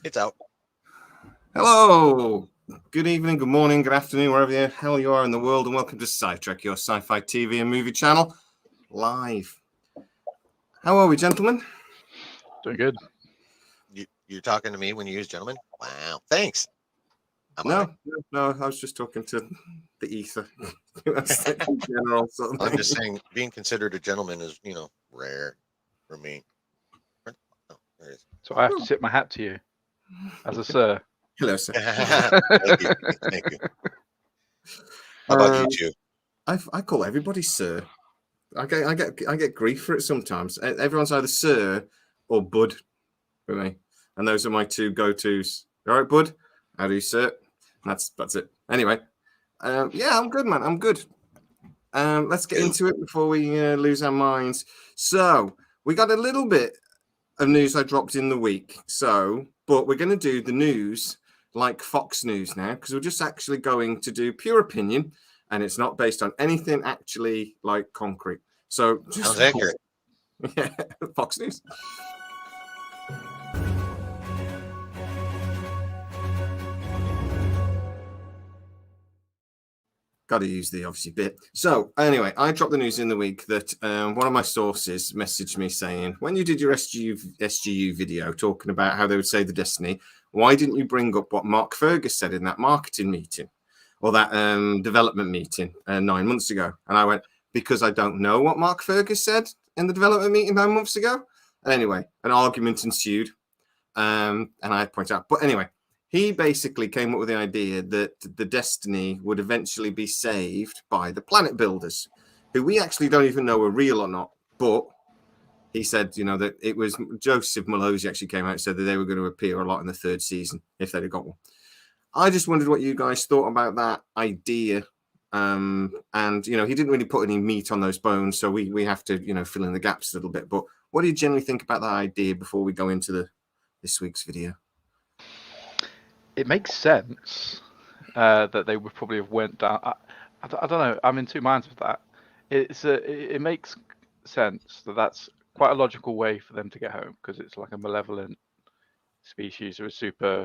It's out. Hello, good evening, good morning, good afternoon, wherever the hell you are in the world, and welcome to Sidetrack, your sci-fi TV and movie channel, live. How are we, gentlemen? Doing good. You're talking to me when you use gentlemen? Wow, thanks. No, I was just talking to the ether. In general, sort of I'm thing. just saying, being considered a gentleman is, rare for me. Oh, there it is. So I have to tip my hat to you as a sir. Hello, sir. Thank you. Thank you. How about you two? I call everybody sir. I get grief for it sometimes. Everyone's either sir or bud for me, and those are my two go-tos. All right, bud. How do you, sir? That's it. Anyway, yeah, I'm good, man. I'm good. Let's get into it before we lose our minds. So we got a little bit of news I dropped in the week. But we're going to do the news like Fox News now, because we're just actually going to do pure opinion, and it's not based on anything actually like concrete. So just Sounds accurate. Yeah, Fox News. Got to use the obviously bit. So anyway, I dropped the news in the week that one of my sources messaged me saying, when you did your SGU video talking about how they would save the Destiny, why didn't you bring up what Mark Fergus said in that marketing meeting or that development meeting 9 months ago? And I went, because I don't know what Mark Fergus said in the development meeting 9 months ago. And anyway, an argument ensued. And I point out, but anyway, he basically came up with the idea that the Destiny would eventually be saved by the planet builders, who we actually don't even know are real or not. But he said, that it was Joseph Malozzi actually came out and said that they were going to appear a lot in the third season if they'd have got one. I just wondered what you guys thought about that idea. And, he didn't really put any meat on those bones. So we have to, fill in the gaps a little bit. But what do you generally think about that idea before we go into this week's video? It makes sense that they would probably have went down. I don't know. I'm in two minds with that. It makes sense that that's quite a logical way for them to get home, because it's like a malevolent species who are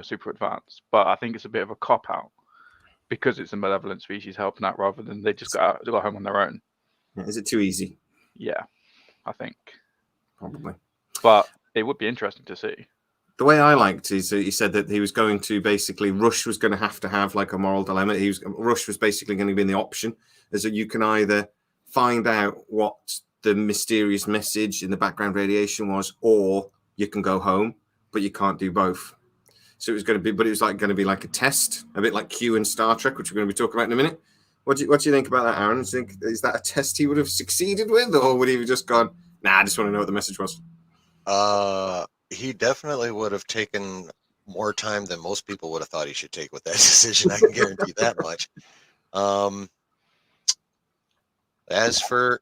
super advanced. But I think it's a bit of a cop out because it's a malevolent species helping out rather than they just got home on their own. Is it too easy? Yeah, I think probably. But it would be interesting to see. The way I liked is he said that he was going to basically, Rush was going to have like a moral dilemma. Rush was basically going to be in the option, as that you can either find out what the mysterious message in the background radiation was, or you can go home, but you can't do both. So it was going to be like a test, a bit like Q in Star Trek, which we're going to be talking about in a minute. What do you think about that, Aaron? Is that a test he would have succeeded with, or would he have just gone, nah, I just want to know what the message was? He definitely would have taken more time than most people would have thought he should take with that decision. I can guarantee that much. As for,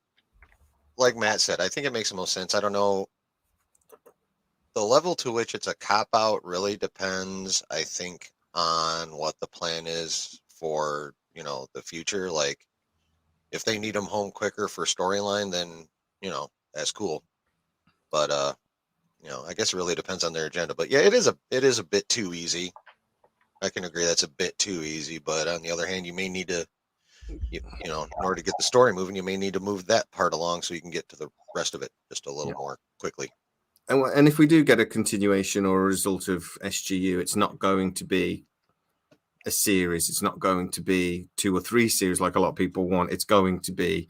like Matt said, I think it makes the most sense. I don't know. The level to which it's a cop-out really depends, I think, on what the plan is for, the future. Like, if they need them home quicker for storyline, then, that's cool. But, I guess it really depends on their agenda. But yeah, it is a bit too easy. I can agree that's a bit too easy. But on the other hand, you may need to, in order to get the story moving, you may need to move that part along so you can get to the rest of it just a little more quickly. And if we do get a continuation or a result of SGU, it's not going to be a series. It's not going to be 2 or 3 series like a lot of people want. It's going to be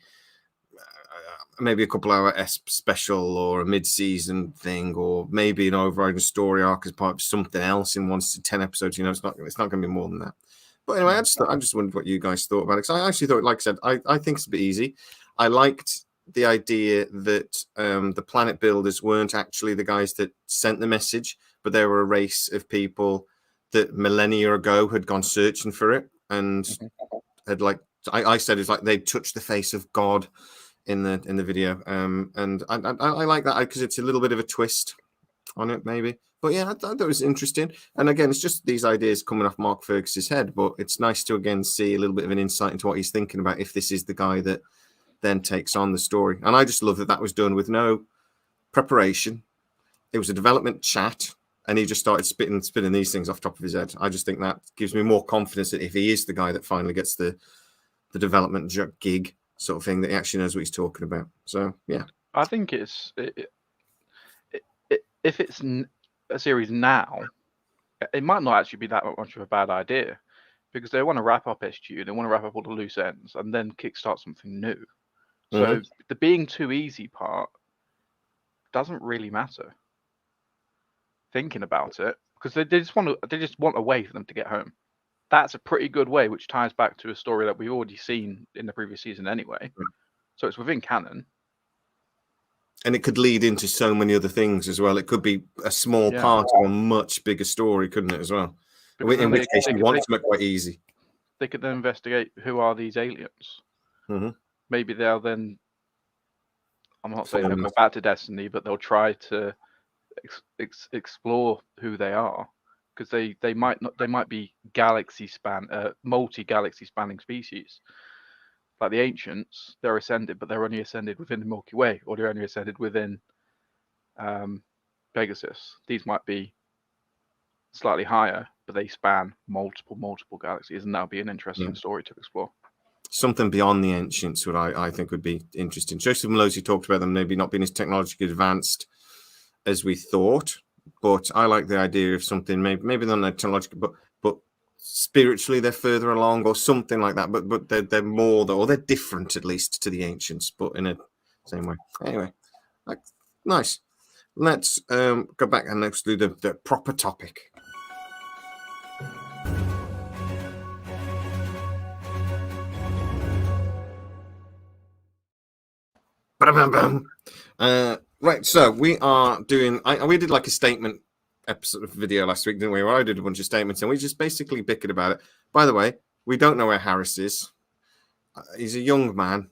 maybe a couple hour special or a mid-season thing, or maybe an overriding story arc as part of something else in 1 to 10 episodes. It's not going to be more than that. But anyway, I just wondered what you guys thought about it. Because I actually thought, like I said, I think it's a bit easy. I liked the idea that the planet builders weren't actually the guys that sent the message, but they were a race of people that millennia ago had gone searching for it and had, like I said, it's like they touched the face of God in the video, and I like that because it's a little bit of a twist on it, maybe. But yeah, I thought it was interesting. And again, it's just these ideas coming off Mark Fergus's head, but it's nice to again see a little bit of an insight into what he's thinking about if this is the guy that then takes on the story. And I just love that was done with no preparation. It was a development chat, and he just started spinning these things off the top of his head. I just think that gives me more confidence that if he is the guy that finally gets the development gig sort of thing, that he actually knows what he's talking about. So yeah, I think if it's a series now, it might not actually be that much of a bad idea, because they want to wrap up SGU, they want to wrap up all the loose ends, and then kickstart something new. So the being too easy part doesn't really matter. Thinking about it, because they just want a way for them to get home. That's a pretty good way, which ties back to a story that we've already seen in the previous season anyway. So it's within canon. And it could lead into so many other things as well. It could be a small part of a much bigger story, couldn't it, as well? Because in which case you want to make it quite easy. They could then investigate who are these aliens. Maybe they'll then, I'm not saying they'll go back to Destiny, but they'll try to explore who they are, because they might be multi-galaxy spanning species. Like the ancients, they're ascended, but they're only ascended within the Milky Way, or they're only ascended within Pegasus. These might be slightly higher, but they span multiple galaxies, and that'll be an interesting story to explore. Something beyond the ancients would I think would be interesting. Joseph Malozzi talked about them maybe not being as technologically advanced as we thought, but I like the idea of something maybe they're not technological, but spiritually they're further along or something like that. But they're more, or they're different at least to the ancients, but in a same way. Anyway, nice. Let's go back and let's do the proper topic. Right, so we are doing. We did like a statement episode of video last week, didn't we? Where I did a bunch of statements, and we just basically bickered about it. By the way, we don't know where Harris is. He's a young man.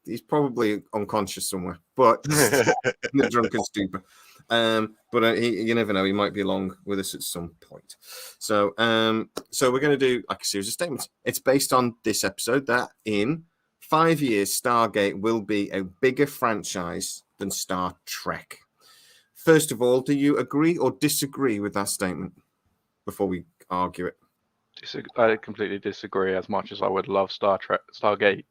He's probably unconscious somewhere, but in a drunken stupor. But you never know. He might be along with us at some point. So we're going to do like a series of statements. It's based on this episode that in 5 years, Stargate will be a bigger franchise than Star Trek. First of all, do you agree or disagree with that statement before we argue it? I completely disagree. As much as I would love Stargate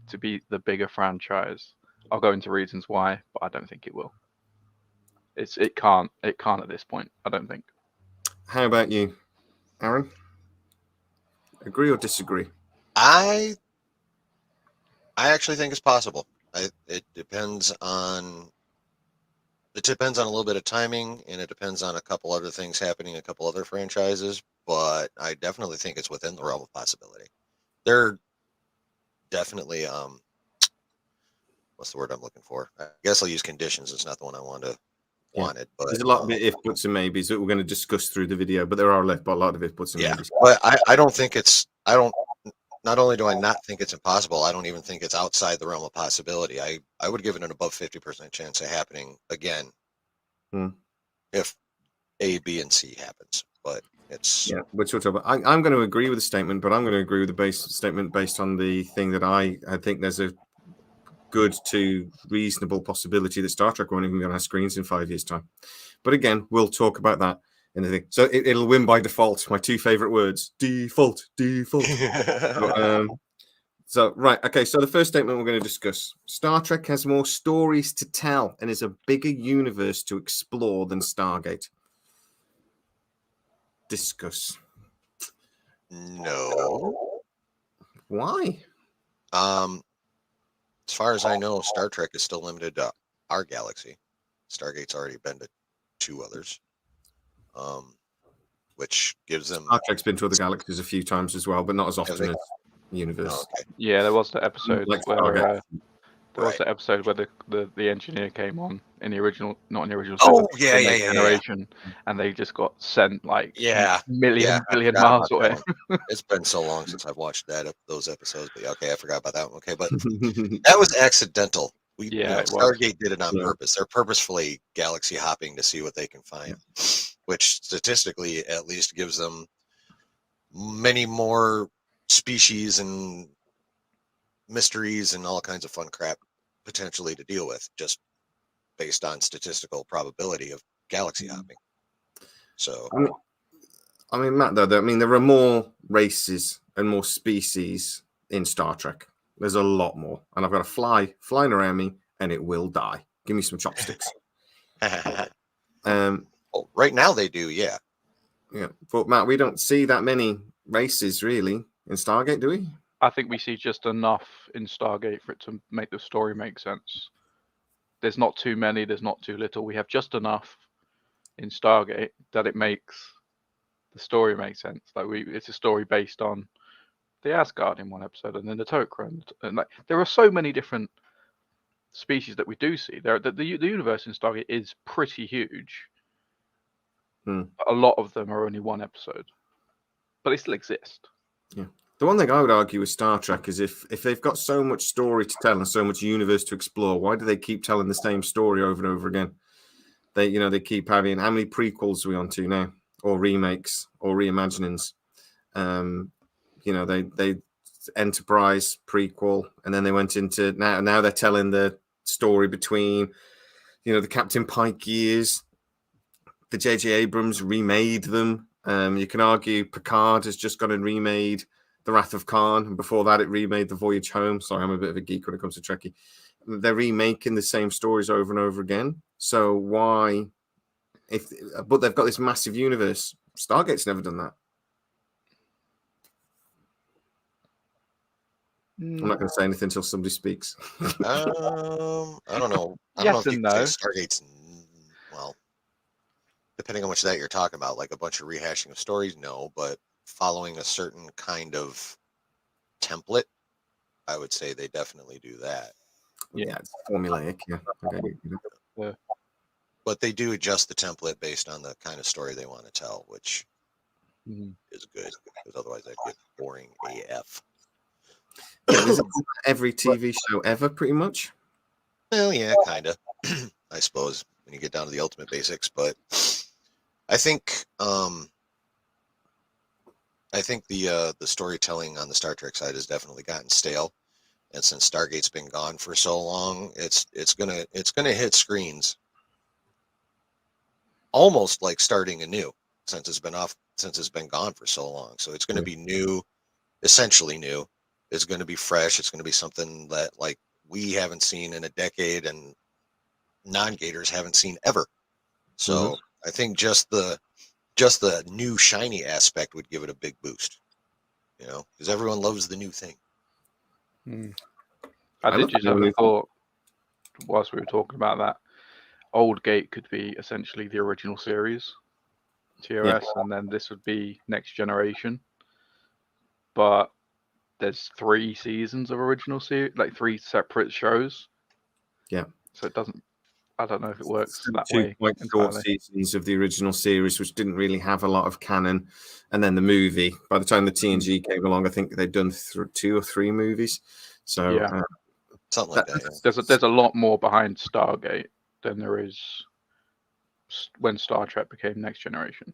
to be the bigger franchise, I'll go into reasons why, but I don't think it will. It can't at this point, I don't think. How about you, Aaron? Agree or disagree? I actually think it's possible. It depends on a little bit of timing, and it depends on a couple other things happening, a couple other franchises. But I definitely think it's within the realm of possibility. They're definitely what's the word I'm looking for? I guess I'll use conditions. It's not the one I wanted. But there's a lot of if buts and maybes that we're going to discuss through the video, but there are a lot of if buts and maybes. But I don't think it's. Not only do I not think it's impossible, I don't even think it's outside the realm of possibility. I would give it an above 50% chance of happening again if A, B, and C happens. But it's which we'll talk about. I'm going to agree with the statement, but I'm going to agree with the base statement based on the thing that I think there's a good to reasonable possibility that Star Trek won't even be on our screens in 5 years' time. But again, we'll talk about that. So it'll win by default. My two favorite words: default. So right, okay. So the first statement we're going to discuss: Star Trek has more stories to tell and is a bigger universe to explore than Stargate. Discuss. No. Why? As far as I know, Star Trek is still limited to our galaxy. Stargate's already been to 2 others. Which gives them. Star Trek's been to other galaxies a few times as well, but not as often as the universe. Oh, okay. Yeah, there was the episode where the engineer came on in the original, not in the original. Generation, and they just got sent like billion miles away. It's been so long since I've watched those episodes, but okay, I forgot about that one. Okay, but that was accidental. Stargate did it on purpose. They're purposefully galaxy hopping to see what they can find, which statistically at least gives them many more species and mysteries and all kinds of fun crap potentially to deal with, just based on statistical probability of galaxy hopping. So I mean, Matt, though, I mean, there are more races and more species in Star Trek. There's a lot more, and I've got a fly flying around me, and it will die. Give me some chopsticks. well, right now they do, yeah. Yeah, but Matt, we don't see that many races really in Stargate, do we? I think we see just enough in Stargate for it to make the story make sense. There's not too many, there's not too little. We have just enough in Stargate that it makes the story make sense. Like it's a story based on the Asgard in one episode, and then the Tok'ra, and like there are so many different species that we do see. The universe in Stargate is pretty huge. A lot of them are only one episode, but they still exist. Yeah. The one thing I would argue with Star Trek is if they've got so much story to tell and so much universe to explore, why do they keep telling the same story over and over again? They keep having, how many prequels are we on to now, or remakes or reimaginings? They Enterprise prequel, and then they went into now they're telling the story between the Captain Pike years. The J.J. Abrams remade them. You can argue Picard has just gone and remade The Wrath of Khan, and before that it remade The Voyage Home. Sorry, I'm a bit of a geek when it comes to Trekkie. They're remaking the same stories over and over again. So why, but they've got this massive universe. Stargate's never done that. I'm not going to say anything until somebody speaks. I don't know. I don't Yes know if you and can no. say Stargate's, well, depending on which that you're talking about, like a bunch of rehashing of stories, no, but following a certain kind of template, I would say they definitely do that. Yeah, it's formulaic. Yeah. Okay. Yeah. But they do adjust the template based on the kind of story they want to tell, which is good, because otherwise that'd get boring AF. Yeah, there's every TV show ever, pretty much. Well, yeah, kind of. I suppose when you get down to the ultimate basics, but I think the storytelling on the Star Trek side has definitely gotten stale, and since Stargate's been gone for so long, it's gonna hit screens almost like starting anew since it's been gone for so long. So it's going to be new, essentially new. It's going to be fresh. It's going to be something that like we haven't seen in a decade and non-gators haven't seen ever. So I think just the new shiny aspect would give it a big boost, because everyone loves the new thing. I did just have a thought whilst we were talking about that. Old Gate could be essentially the original series, TOS, and then this would be Next Generation. But there's 3 seasons of original series, like 3 separate shows. Yeah. So it doesn't. I don't know if it works that 2 way. quite short seasons of the original series, which didn't really have a lot of canon, and then the movie. By the time the TNG came along, I think they'd done 2 or 3 movies. So yeah, something like that. There's a lot more behind Stargate than there is when Star Trek became Next Generation.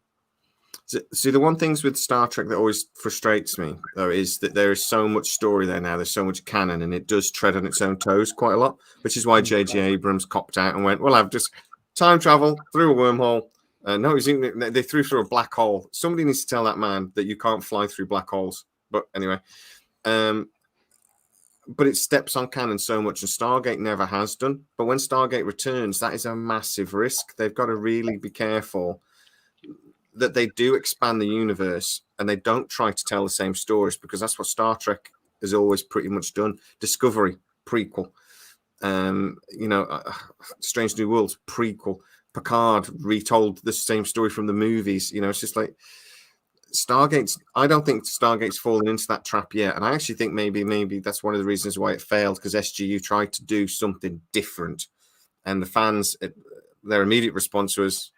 See, the one things with Star Trek that always frustrates me, though, is that there is so much story there now. There's so much canon, and it does tread on its own toes quite a lot, which is why J.J. Abrams copped out and went, well, I've just time travel through a wormhole. No, they threw through a black hole. Somebody needs to tell that man that you can't fly through black holes. But anyway, but it steps on canon so much, and Stargate never has done. But when Stargate returns, that is a massive risk. They've got to really be careful that they do expand the universe and they don't try to tell the same stories, because that's what Star Trek has always pretty much done. Discovery, prequel. Strange New Worlds, prequel. Picard retold the same story from the movies. It's just like Stargate's. I don't think Stargate's fallen into that trap yet, and I actually think maybe that's one of the reasons why it failed, because SGU tried to do something different, and the fans, their immediate response was,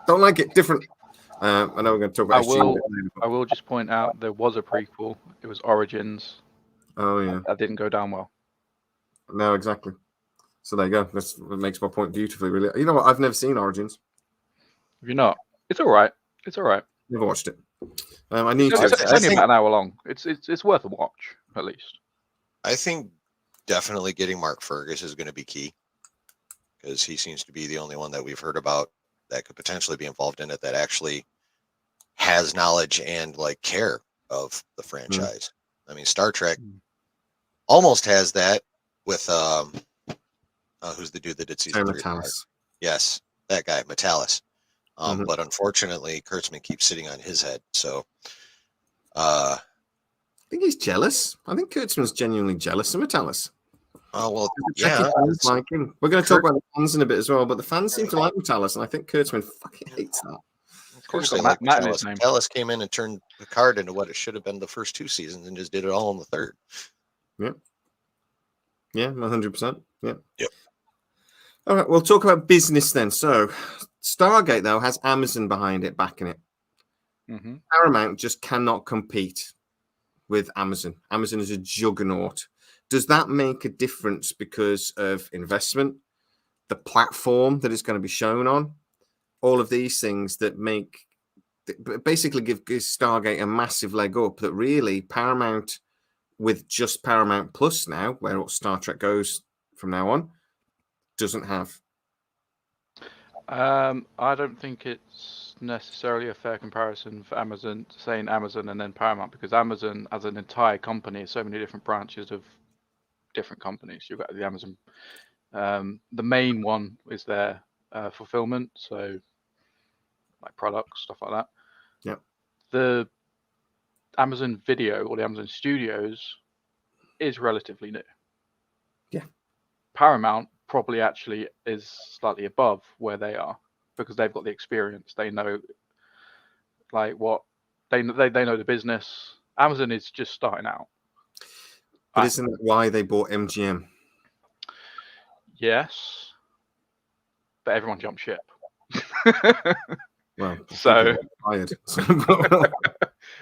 "Don't like it, different." I know we're going to talk about SGU. I will just point out there was a prequel. It was Origins. Oh yeah, that didn't go down well. No, exactly. So there you go. That makes my point beautifully. Really, you know what? I've never seen Origins. Have you not? It's all right. Never watched it. I need to. It's only about an hour long. It's worth a watch at least. I think definitely getting Mark Fergus is going to be key, because he seems to be the only one that we've heard about that could potentially be involved in it that actually has knowledge and like care of the franchise. I mean, Star Trek almost has that with who's the dude that did season 3? Metalis. Yes, that guy, Metalis. Mhm. But unfortunately, Kurtzman keeps sitting on his head. So, I think he's jealous. I think Kurtzman's genuinely jealous of Metalis. oh well, The Trekkie yeah. fans like him. We're going to talk about the fans in a bit as well, but the fans seem to like Metalis, and I think Kurtzman fucking hates that. Of course, He's they got like Matt in his Metalis. name. Metalis came in and turned Picard into what it should have been the first 2 seasons, and just did it all in the 3rd. Yeah, 100%. Yeah. Yep. All right, we'll talk about business then. So, Stargate, though, has Amazon behind it, backing it. Mm-hmm. Paramount just cannot compete with Amazon. Amazon is a juggernaut. Does that make a difference because of investment, the platform that it's going to be shown on, all of these things that basically give Stargate a massive leg up that really Paramount, with just Paramount Plus now, where Star Trek goes from now on, doesn't have? I don't think it's necessarily a fair comparison for Amazon, saying Amazon and then Paramount, because Amazon as an entire company has so many different branches of different companies. You've got the Amazon, the main one is their fulfillment, so like products, stuff like that. Yep. The Amazon Video or the Amazon Studios is relatively new. Yeah. Paramount probably actually is slightly above where they are because they've got the experience. They know like what they know the business. Amazon is just starting out. But isn't that why they bought MGM? Yes, but everyone jumped ship. Well, so fired.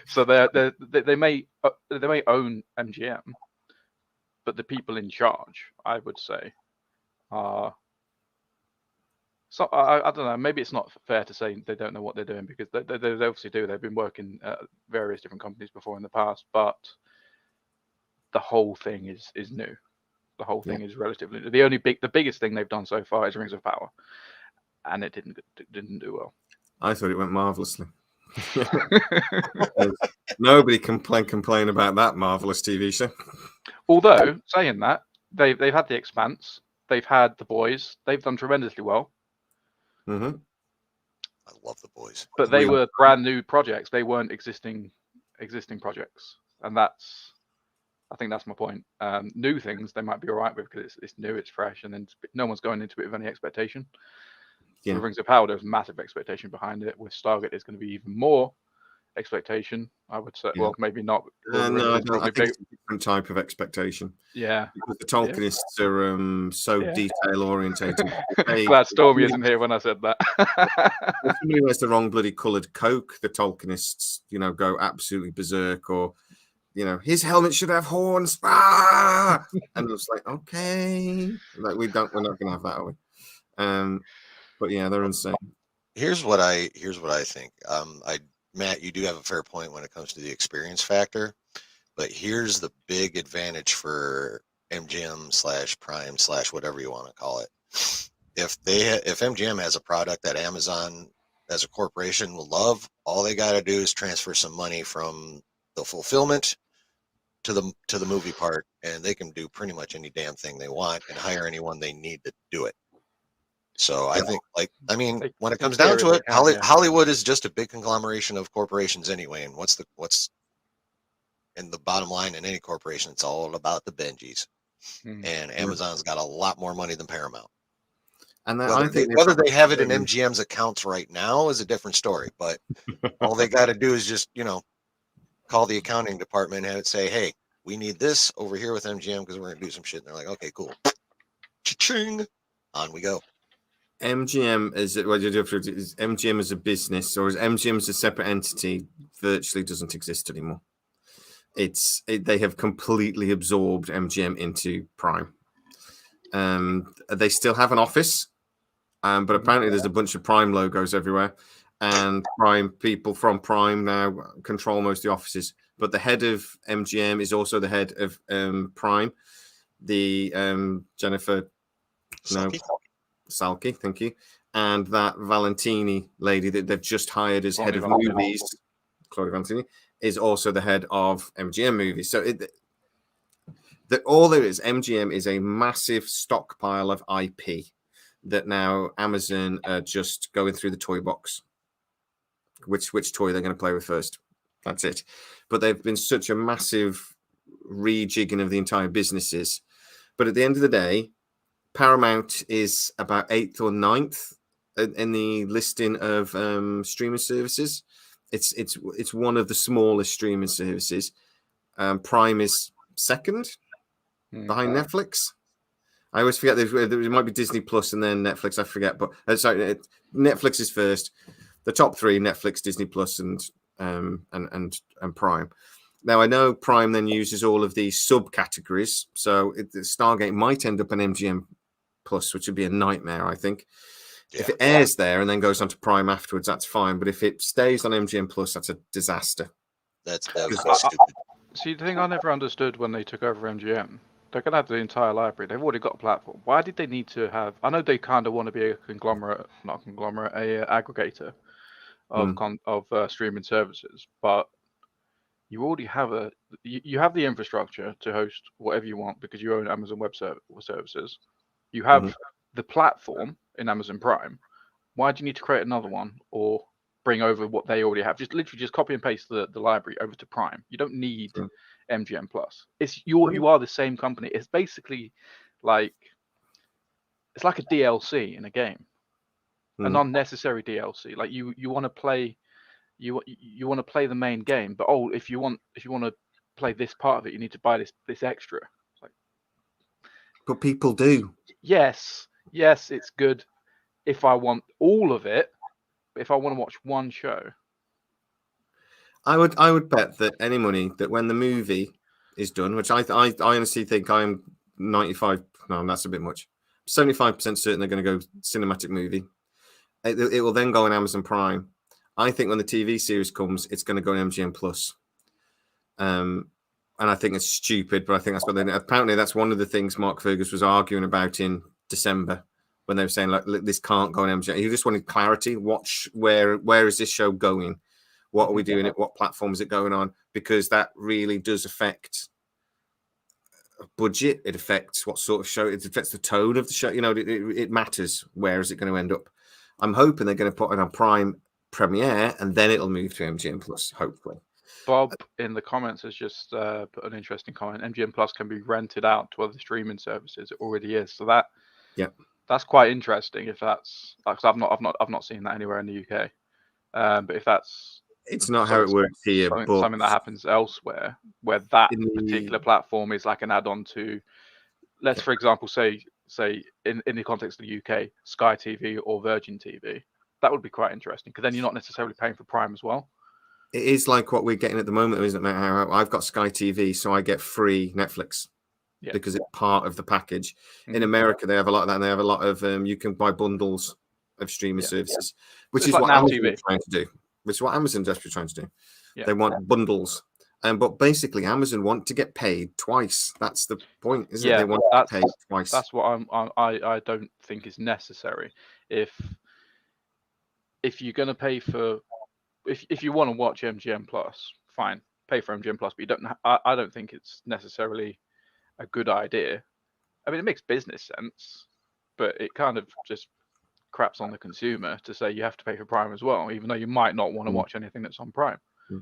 so they may own MGM, but the people in charge, I would say, are. So I don't know. Maybe it's not fair to say they don't know what they're doing because they obviously do. They've been working at various different companies before in the past, but the whole thing is new. The whole thing is relatively new. The biggest thing they've done so far is Rings of Power, and it didn't do well. I thought it went marvelously. Nobody can complain about that marvelous TV show. Although saying that, they've had The Expanse, they've had The Boys, they've done tremendously well. Mm-hmm. I love The Boys, but they were brand new projects. They weren't existing projects, and I think that's my point. New things they might be all right with because it's new, it's fresh, and then no one's going into it with any expectation. Yeah. With Rings of Power, there's massive expectation behind it. With Stargate, there's going to be even more expectation, I would say. Yeah. Well, maybe not. No, I think it's a different type of expectation. Yeah. Because the Tolkienists are so detail orientated. Glad Stormy isn't here when I said that. If somebody wears the wrong bloody coloured Coke, the Tolkienists, go absolutely berserk, or his helmet should have horns. Ah! And it's like, okay, like we're not going to have that, are we? But yeah, they're insane. Here's what I think. Matt, you do have a fair point when it comes to the experience factor, but here's the big advantage for MGM / Prime / whatever you want to call it. If MGM has a product that Amazon as a corporation will love, all they got to do is transfer some money from the fulfillment to the movie part, and they can do pretty much any damn thing they want and hire anyone they need to do it. So I think, when it comes down to it, Hollywood is just a big conglomeration of corporations anyway. And what's in the bottom line in any corporation? It's all about the Benjis. And Amazon's got a lot more money than Paramount. And whether they have it in MGM's accounts right now is a different story. But all they got to do is just call the accounting department and say, "Hey, we need this over here with MGM because we're going to do some shit." And they're like, "Okay, cool." Cha-ching. On we go. MGM is MGM as a business, or is MGM as a separate entity, virtually doesn't exist anymore. They have completely absorbed MGM into Prime. They still have an office, but apparently there's a bunch of Prime logos everywhere, and Prime people from Prime now control most of the offices. But the head of MGM do also the head of Prime, the Jennifer Salke, thank you. and that Valentini lady that they've just hired as head of movies, Claudia Valentini, is also the head of MGM movies. So all there is, MGM is a massive stockpile of IP that now Amazon are just going through the toy box. Which toy they're going to play with first. That's it. But they've been such a massive rejigging of the entire businesses. But at the end of the day, Paramount is about 8th or 9th in the listing of streaming services. It's one of the smallest streaming services. Prime is second behind Netflix. I always forget there might be Disney Plus and then Netflix. I forget, but sorry, Netflix is first. The top three: Netflix, Disney Plus, and Prime. Now I know Prime then uses all of these subcategories, so Stargate might end up on MGM Plus, which would be a nightmare. I think if it airs there and then goes on to Prime afterwards, that's fine. But if it stays on MGM Plus, that's a disaster. That's stupid. See, the thing I never understood when they took over MGM, they're going to have the entire library. They've already got a platform. Why did they need to have? I know they kind of want to be a conglomerate, not conglomerate, a aggregator of streaming services, but you already have you have the infrastructure to host whatever you want because you own Amazon Web Services. You have the platform in Amazon Prime. Why do you need to create another one or bring over what they already have? Just literally just copy and paste the library over to Prime. You don't need MGM Plus. You are the same company. It's basically like it's like a DLC in a game. An unnecessary DLC. Like you want to play you want to play the main game, but if you want to play this part of it, you need to buy this extra. It's like, but people do. Yes, it's good if I want all of it, but if I want to watch one show, I would bet that any money that when the movie is done, which I honestly think I'm 95. No, that's a bit much. 75% certain they're going to go cinematic movie. It will then go on Amazon Prime. I think when the TV series comes, it's going to go on MGM Plus. And I think it's stupid, but I think that's what apparently that's one of the things Mark Fergus was arguing about in December when they were saying like this can't go on MGM. He just wanted clarity. Where is this show going? What are we doing? What platform is it going on? Because that really does affect budget. It affects what sort of show. It affects the tone of the show. You know, it matters. Where is it going to end up? I'm hoping they're going to put it on Prime Premiere and then it'll move to MGM Plus, hopefully. Bob in the comments has just put an interesting comment. MGM Plus can be rented out to other streaming services. It already is. So that's quite interesting. If that's because I've not seen that anywhere in the UK. But if it's not how it works here, something that happens elsewhere, where that particular platform is like an add-on to, let's for example say in the context of the UK, Sky TV or Virgin TV. That would be quite interesting because then you're not necessarily paying for Prime as well. It is like what we're getting at the moment, isn't it? I've got Sky TV, so I get free Netflix because it's part of the package. In America, they have a lot of that, and they have a lot of you can buy bundles of streaming services, which is what Amazon is trying to do. Which is what Amazon's actually trying to do. Yeah. They want bundles. But basically, Amazon want to get paid twice. That's the point, isn't it? They want to get paid twice. That's what I don't think is necessary. If you're going to pay for, if you want to watch MGM Plus, fine, pay for MGM Plus. But you don't. I don't think it's necessarily a good idea. I mean, it makes business sense, but it kind of just craps on the consumer to say you have to pay for Prime as well, even though you might not want to watch anything that's on Prime,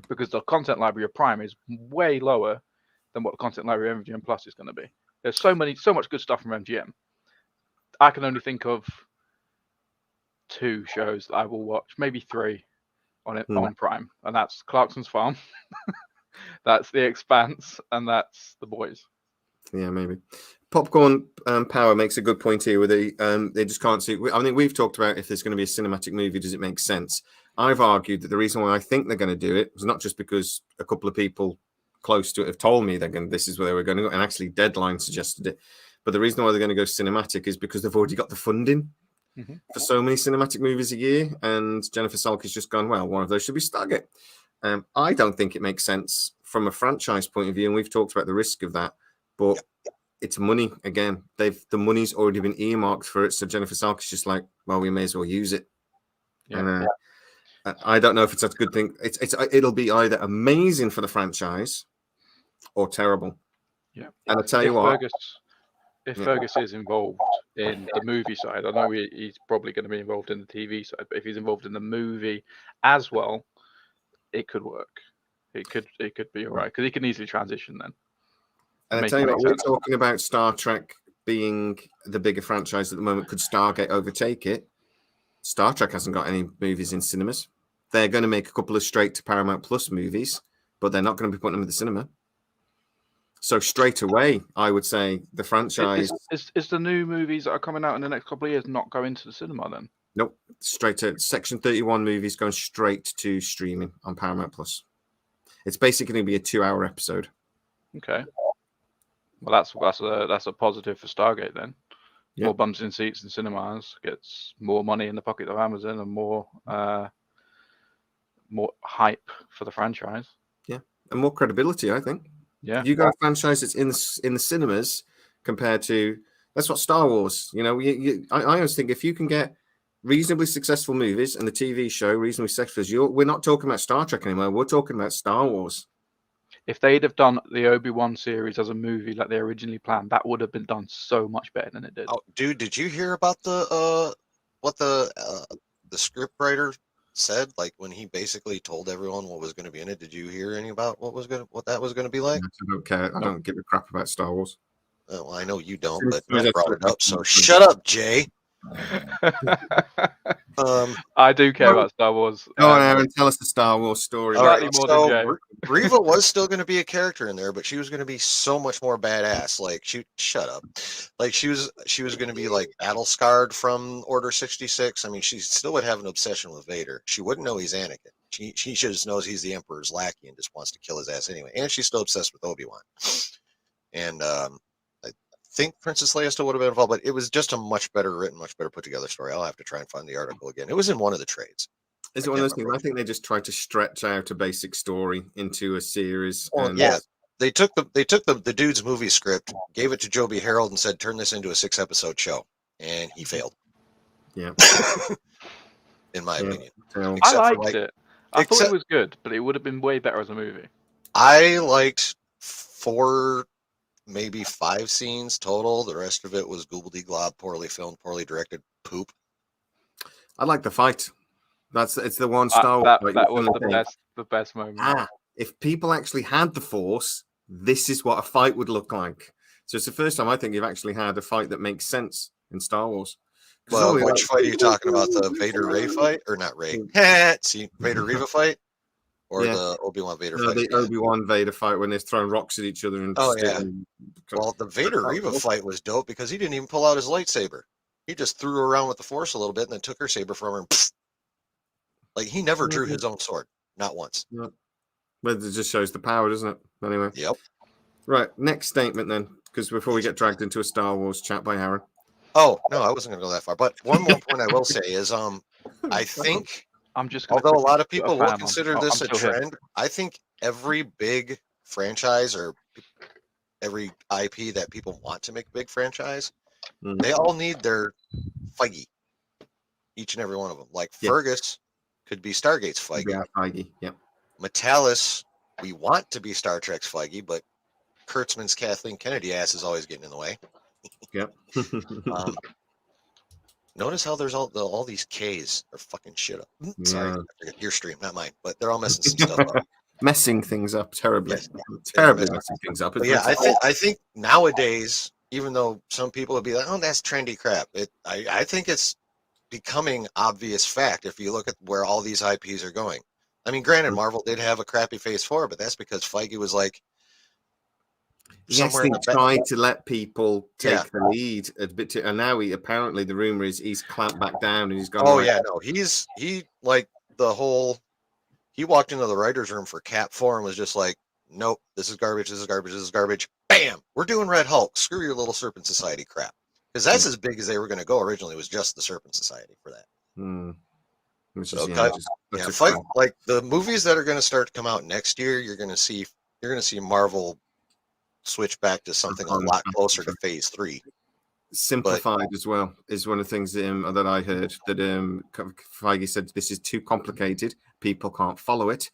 because the content library of Prime is way lower than what the content library of MGM Plus is going to be. There's so much good stuff from MGM. I can only think of 2 shows that I will watch, maybe 3 on Prime, and that's Clarkson's Farm, that's The Expanse, and that's The Boys. Yeah, maybe. Popcorn Power makes a good point here. Where they just can't see. I mean, we've talked about if there's going to be a cinematic movie, does it make sense? I've argued that the reason why I think they're going to do it was not just because a couple of people close to it have told me this is where they were going to go, and actually Deadline suggested it. But the reason why they're going to go cinematic is because they've already got the funding for so many cinematic movies a year, and Jennifer Salke's just gone, well, one of those should be Stargate. I don't think it makes sense from a franchise point of view, and we've talked about the risk of that. But it's money again. The money's already been earmarked for it. So Jennifer Salke's just like, well, we may as well use it. Yeah. And I don't know if it's a good thing. It'll be either amazing for the franchise or terrible. Yeah. And I tell you what, if Fergus is involved in the movie side, I know he's probably going to be involved in the TV side, but if he's involved in the movie as well, it could work. It could be all right because he can easily transition then. and I tell you what, we're talking about Star Trek being the bigger franchise at the moment. Could Stargate overtake it? Star Trek hasn't got any movies in cinemas. They're going to make a couple of straight to Paramount Plus movies, but they're not going to be putting them in the cinema. So straight away, I would say the franchise is the new movies that are coming out in the next couple of years not going to the cinema then? Nope, straight to Section 31 movies going straight to streaming on Paramount Plus. It's basically going to be a 2-hour episode. Okay. Well, that's a positive for Stargate then. Yeah. More bums in seats in cinemas gets more money in the pocket of Amazon and more hype for the franchise. Yeah, and more credibility, I think. Yeah, you got a franchise that's in the cinemas compared to that's what Star Wars. You know, I always think if you can get reasonably successful movies and the TV show reasonably successful, we're not talking about Star Trek anymore. We're talking about Star Wars. If they'd have done the Obi-Wan series as a movie like they originally planned, that would have been done so much better than it did. Oh, dude, did you hear about what the script writer said? Like when he basically told everyone what was going to be in it. Did you hear any about what that was going to be like? I don't care. I don't give a crap about Star Wars. Well, I know you don't, but I brought it up. So shut up, Jay. I do care about Star Wars. Go on, Aaron, tell us the Star Wars story. All right, so Reva was still going to be a character in there, but she was going to be so much more badass. Like, shut up. Like she was going to be like battle scarred from Order 66. I mean, she still would have an obsession with Vader. She wouldn't know he's Anakin. She just knows he's the Emperor's lackey and just wants to kill his ass anyway. And she's still obsessed with Obi-Wan. And I think Princess Leia still would have been involved, but it was just a much better written, much better put together story. I'll have to try and find the article again. It was in one of the trades. Is it one of those things? I think they just tried to stretch out a basic story into a series. Well, yeah, they took the dude's movie script, gave it to Joby Harold, and said, "Turn this into a 6-episode show," and he failed. Yeah, in my opinion. I liked it. I thought it was good, but it would have been way better as a movie. I liked 4, maybe 5 scenes total. The rest of it was gobbledygook, poorly filmed, poorly directed poop. I like the fight. It's the one Star Wars. That was the best moment. If people actually had the Force, this is what a fight would look like. So it's the first time I think you've actually had a fight that makes sense in Star Wars. Well, which fight are you talking about? The Vader Rey fight, or not Rey? See, Vader Reva fight, or the Obi-Wan Vader fight? The Obi-Wan Vader fight when they're throwing rocks at each other. Well, the Vader Reva fight was dope because he didn't even pull out his lightsaber. He just threw her around with the Force a little bit and then took her saber from her. And like he never drew his own sword, not once. Yeah. But it just shows the power, doesn't it? Anyway. Yep. Right. Next statement then, because before we get dragged into a Star Wars chat by Aaron. Oh no, I wasn't going to go that far. But one more point I will say is, I think although a lot of people will consider this a trend, I think every big franchise or every IP that people want to make a big franchise, they all need their Feige. Each and every one of them. Like Fergus could be Stargate's Feige. Yeah, Feige. Yeah. Metalis, we want to be Star Trek's Feige, but Kurtzman's Kathleen Kennedy ass is always getting in the way. Yep. Notice how there's all these K's are fucking shit up. Sorry, your stream, not mine, but they're all messing some stuff up. Messing things up terribly. Yes, terribly messing things up. Yeah, I think nowadays, even though some people would be like, "Oh, that's trendy crap," I think it's becoming obvious fact if you look at where all these IPs are going. I mean, granted, Marvel did have a crappy Phase 4, but that's because Feige was like, yes, he tried to let people take the lead a bit, and now apparently the rumor is he's clamped back down and he's gone. Oh yeah, no, he like the whole. He walked into the writers' room for Cap 4 and was just like, "Nope, this is garbage. This is garbage. This is garbage." Bam, we're doing Red Hulk. Screw your little Serpent Society crap, because that's as big as they were going to go originally. Was just the Serpent Society for that. Which is, like the movies that are going to start to come out next year. You're going to see Marvel switch back to something a lot closer to Phase 3. Simplified as well is one of the things that I heard, that Feige said this is too complicated. People can't follow it,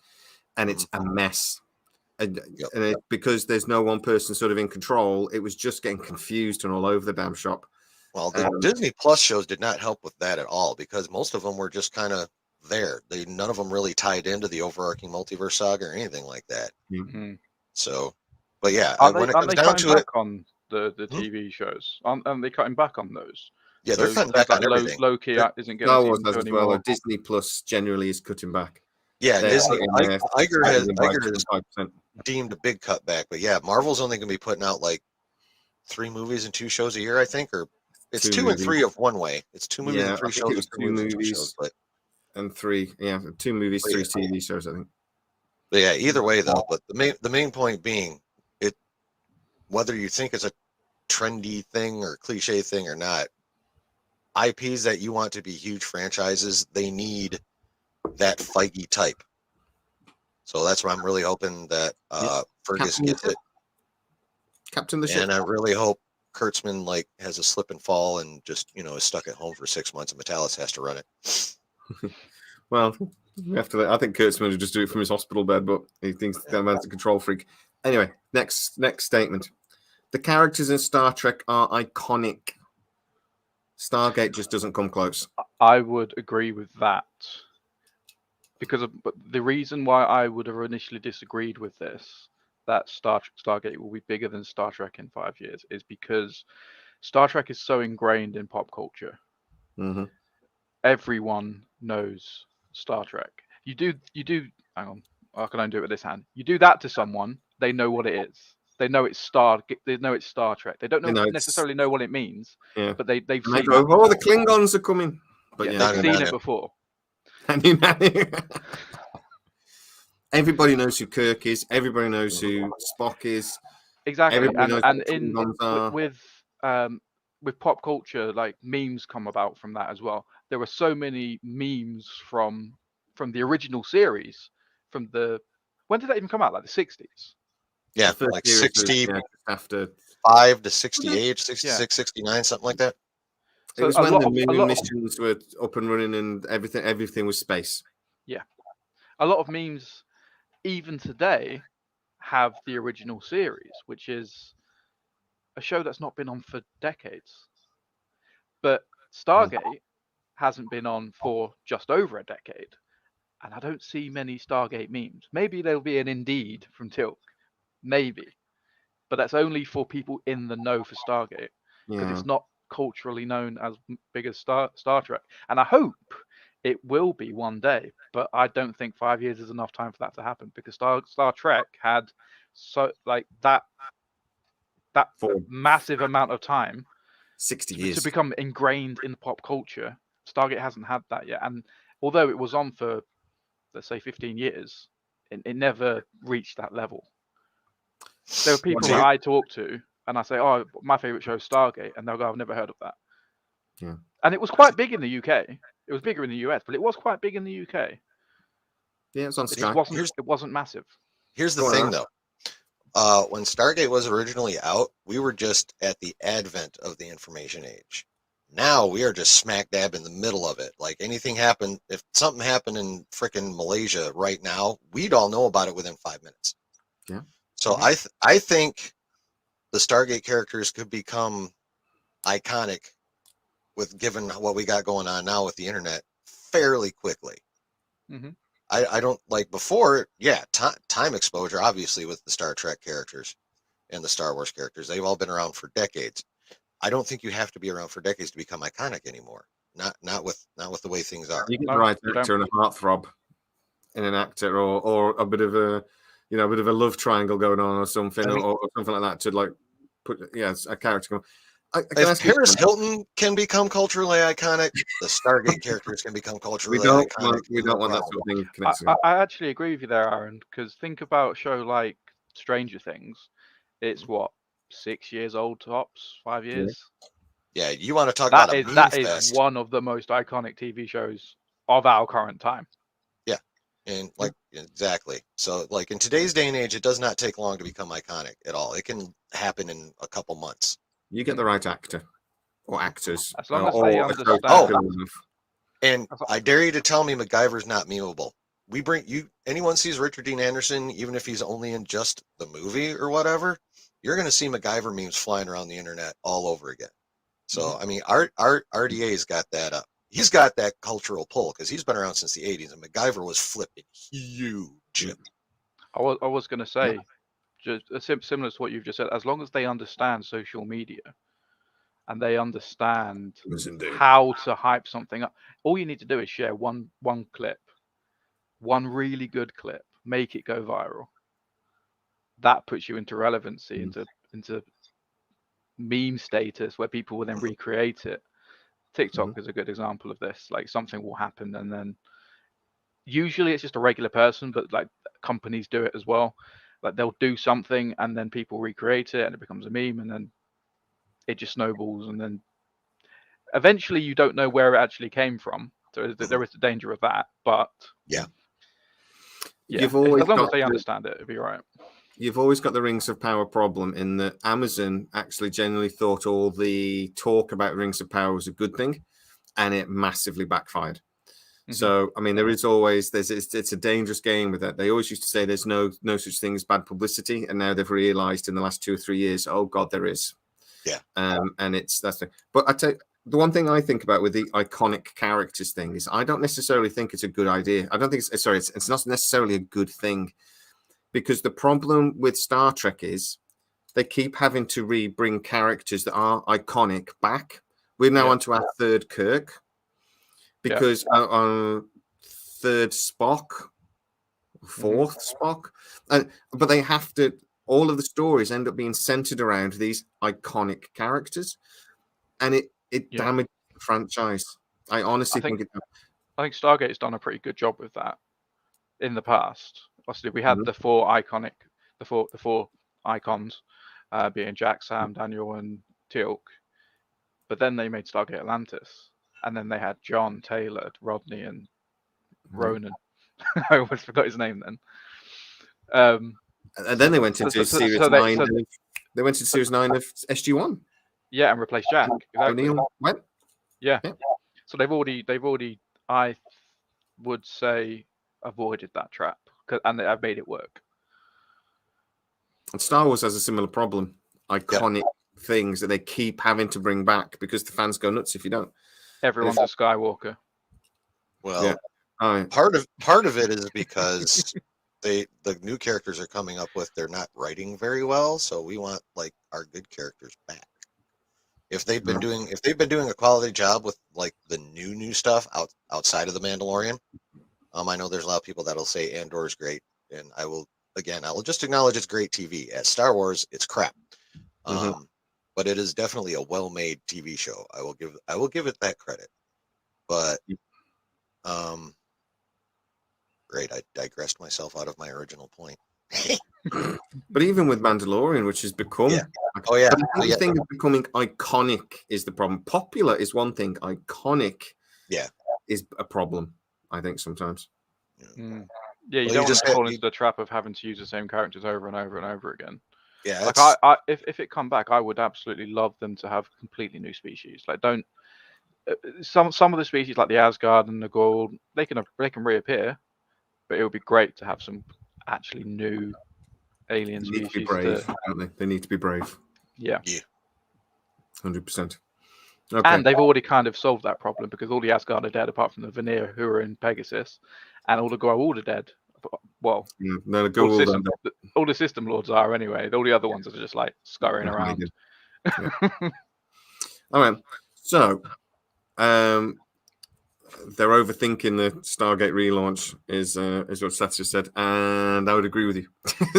and it's a mess. And because there's no one person sort of in control, it was just getting confused and all over the damn shop. Well, the Disney Plus shows did not help with that at all, because most of them were just kind of there. None of them really tied into the overarching multiverse saga or anything like that. Mm-hmm. So, but yeah, aren't when they, it aren't comes they down cutting to back it, on the TV shows? Aren't they cutting back on those? yeah, they're cutting back on everything. Low-key isn't getting Star Wars season 2 as well. anymore. Disney Plus generally is cutting back. Yeah, They're Disney. cutting their Iger has spending by 25%. deemed a big cutback, but yeah, Marvel's only going to be putting out like 3 movies and 2 shows a year, I think, or it's 2 and 3 of one way. It's 2 movies and 3 shows. It was 2 movies but and 3, 2 movies, 3 TV shows, I think. But yeah, either way though. But the main point being, whether you think it's a trendy thing or cliche thing or not, IPs that you want to be huge franchises, they need that Feige type. So that's why I'm really hoping that Fergus gets it. Captain the ship. And I really hope Kurtzman has a slip and fall and just is stuck at home for 6 months and Metalis has to run it. Well, after that, I think Kurtzman would just do it from his hospital bed, but he thinks that man's a control freak. Anyway, next statement. The characters in Star Trek are iconic. Stargate just doesn't come close. I would agree with that. But the reason why I would have initially disagreed with this, that Stargate will be bigger than Star Trek in 5 years, is because Star Trek is so ingrained in pop culture. Mm-hmm. Everyone knows Star Trek. You do. Hang on, I can only do it with this hand. You do that to someone, they know what it is. They know it's Star Trek. They don't necessarily know what it means, but they've seen it. Oh, the Klingons are coming. But they've seen it before. Everybody knows who Kirk is. Everybody knows who Spock is. Exactly, with pop culture, like memes come about from that as well. There were so many memes from the original series. When did that even come out? Like the 60s. Yeah, like 60 after 5 to 68, 66, 69, something like that. So it was when the moon missions were up and running and everything was space. Yeah. A lot of memes, even today, have the original series, which is a show that's not been on for decades. But Stargate hasn't been on for just over a decade. And I don't see many Stargate memes. Maybe there'll be an Indeed from Tilk. Maybe. But that's only for people in the know for Stargate. Because it's not culturally known as big as Star Trek. And I hope it will be one day. But I don't think 5 years is enough time for that to happen. Because Star Trek had that massive amount of time 60 years to become ingrained in the pop culture. Stargate hasn't had that yet. And although it was on for, let's say, 15 years, it never reached that level. There are people that I talk to and I say, oh, my favorite show is Stargate. And they'll go, I've never heard of that. Yeah. And it was quite big in the UK. It was bigger in the US, but it was quite big in the UK. Yeah, it's on Sky. It wasn't massive. Here's the thing, though. When Stargate was originally out, we were just at the advent of the information age. Now we are just smack dab in the middle of it. Like anything happened, if something happened in frickin' Malaysia right now, we'd all know about it within 5 minutes. Yeah. So I think the Stargate characters could become iconic given what we got going on now with the internet fairly quickly. Mm-hmm. I don't like before. Yeah, time exposure, obviously, with the Star Trek characters and the Star Wars characters. They've all been around for decades. I don't think you have to be around for decades to become iconic anymore. Not with the way things are. You get the right actor and a heartthrob in an actor, or a bit of a love triangle going on, or something, or something like that to put a character. If Paris Hilton can become culturally iconic, the Stargate characters can become culturally iconic. We don't want that sort of thing connected. I actually agree with you there, Aaron, because think about a show like Stranger Things. It's 6 years old tops, 5 years. Yeah, you want to talk about that is one of the most iconic TV shows of our current time. Yeah. And like exactly. So like in today's day and age, it does not take long to become iconic at all. It can happen in a couple months. You get the right actor or actors, As long as or they a understand. popular enough. And I dare you to tell me MacGyver's not memeable. We bring you anyone sees Richard Dean Anderson, even if he's only in just the movie or whatever, you're going to see MacGyver memes flying around the internet all over again. So I mean, RDA's got that up. He's got that cultural pull because he's been around since the '80s, and MacGyver was flipping huge. I was going to say, just similar to what you've just said. As long as they understand social media and they understand Yes, indeed. how to hype something up, all you need to do is share one clip, one really good clip, make it go viral. That puts you into relevancy, into meme status where people will then recreate it. TikTok is a good example of this. Like something will happen and then usually it's just a regular person, but like companies do it as well. Like they'll do something and then people recreate it and it becomes a meme and then it just snowballs and then eventually you don't know where it actually came from. So there is the danger of that, but yeah, You've always as long as got they understand it, it'll be right. You've always got the Rings of Power problem in that Amazon actually generally thought all the talk about Rings of Power was a good thing, and it massively backfired. So, I mean, there is always it's a dangerous game with that. They always used to say there's no such thing as bad publicity, and now they've realized in the last 2 or 3 years, oh God, there is. Yeah. And that's the. But I tell you, the one thing I think about with the iconic characters thing is I don't necessarily think it's a good idea. I don't think it's not necessarily a good thing. Because the problem with Star Trek is they keep having to bring characters that are iconic back. We're now onto our third Kirk because our third Spock, fourth Spock, but they have to. All of the stories end up being centered around these iconic characters, and it damages the franchise. I honestly think it. I think Stargate's done a pretty good job with that in the past. Obviously, we had the four icons, being Jack, Sam, Daniel, and Teal'c. But then they made Stargate Atlantis, and then they had John, Taylor, Rodney, and Ronan. I almost forgot his name then. And then they went into series 9. They went into series 9 of SG1. Yeah, and replaced Jack. Exactly. O'Neill went. Yeah. So they've already, I would say, avoided that trap, and I've made it work. And Star Wars has a similar problem. Iconic things that they keep having to bring back because the fans go nuts if you don't. Everyone's a Skywalker. Well, part of it is because the new characters are coming up with, they're not writing very well, so we want like our good characters back. If they've been doing a quality job with like the new stuff outside of the Mandalorian, I know there's a lot of people that'll say Andor is great, and I'll just acknowledge it's great TV. At Star Wars, it's crap, but it is definitely a well-made TV show. I will give it that credit. But great, I digressed myself out of my original point. But even with Mandalorian, which has become the thing of becoming iconic is the problem. Popular is one thing, iconic is a problem, I think, sometimes. Yeah, you don't want to fall into the trap of having to use the same characters over and over and over again. Yeah, like if it come back, I would absolutely love them to have completely new species. Like, don't some of the species like the Asgard and the Goa'uld, they can reappear, but it would be great to have some actually new alien species. Need to be brave, don't they? They need to be brave. Yeah. 100%. Okay. And they've already kind of solved that problem because all the Asgard are dead apart from the Vanir who are in Pegasus, and all the Goa'uld are dead. Well, no, all the system lords are anyway. All the other ones are just like scurrying around. All right. So, they're overthinking the Stargate relaunch, is what Seth just said, and I would agree with you.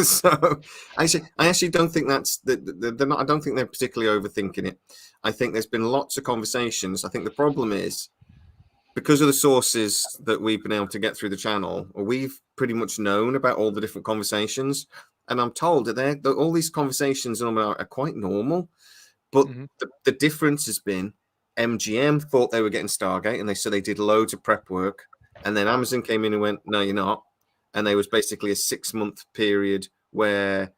So, I actually don't think they're not. I don't think they're particularly overthinking it. I think there's been lots of conversations. I think the problem is because of the sources that we've been able to get through the channel, we've pretty much known about all the different conversations, and I'm told that all these conversations are quite normal, but the difference has been MGM thought they were getting Stargate, and they did loads of prep work, and then Amazon came in and went, "No, you're not." and there was basically a 6-month period where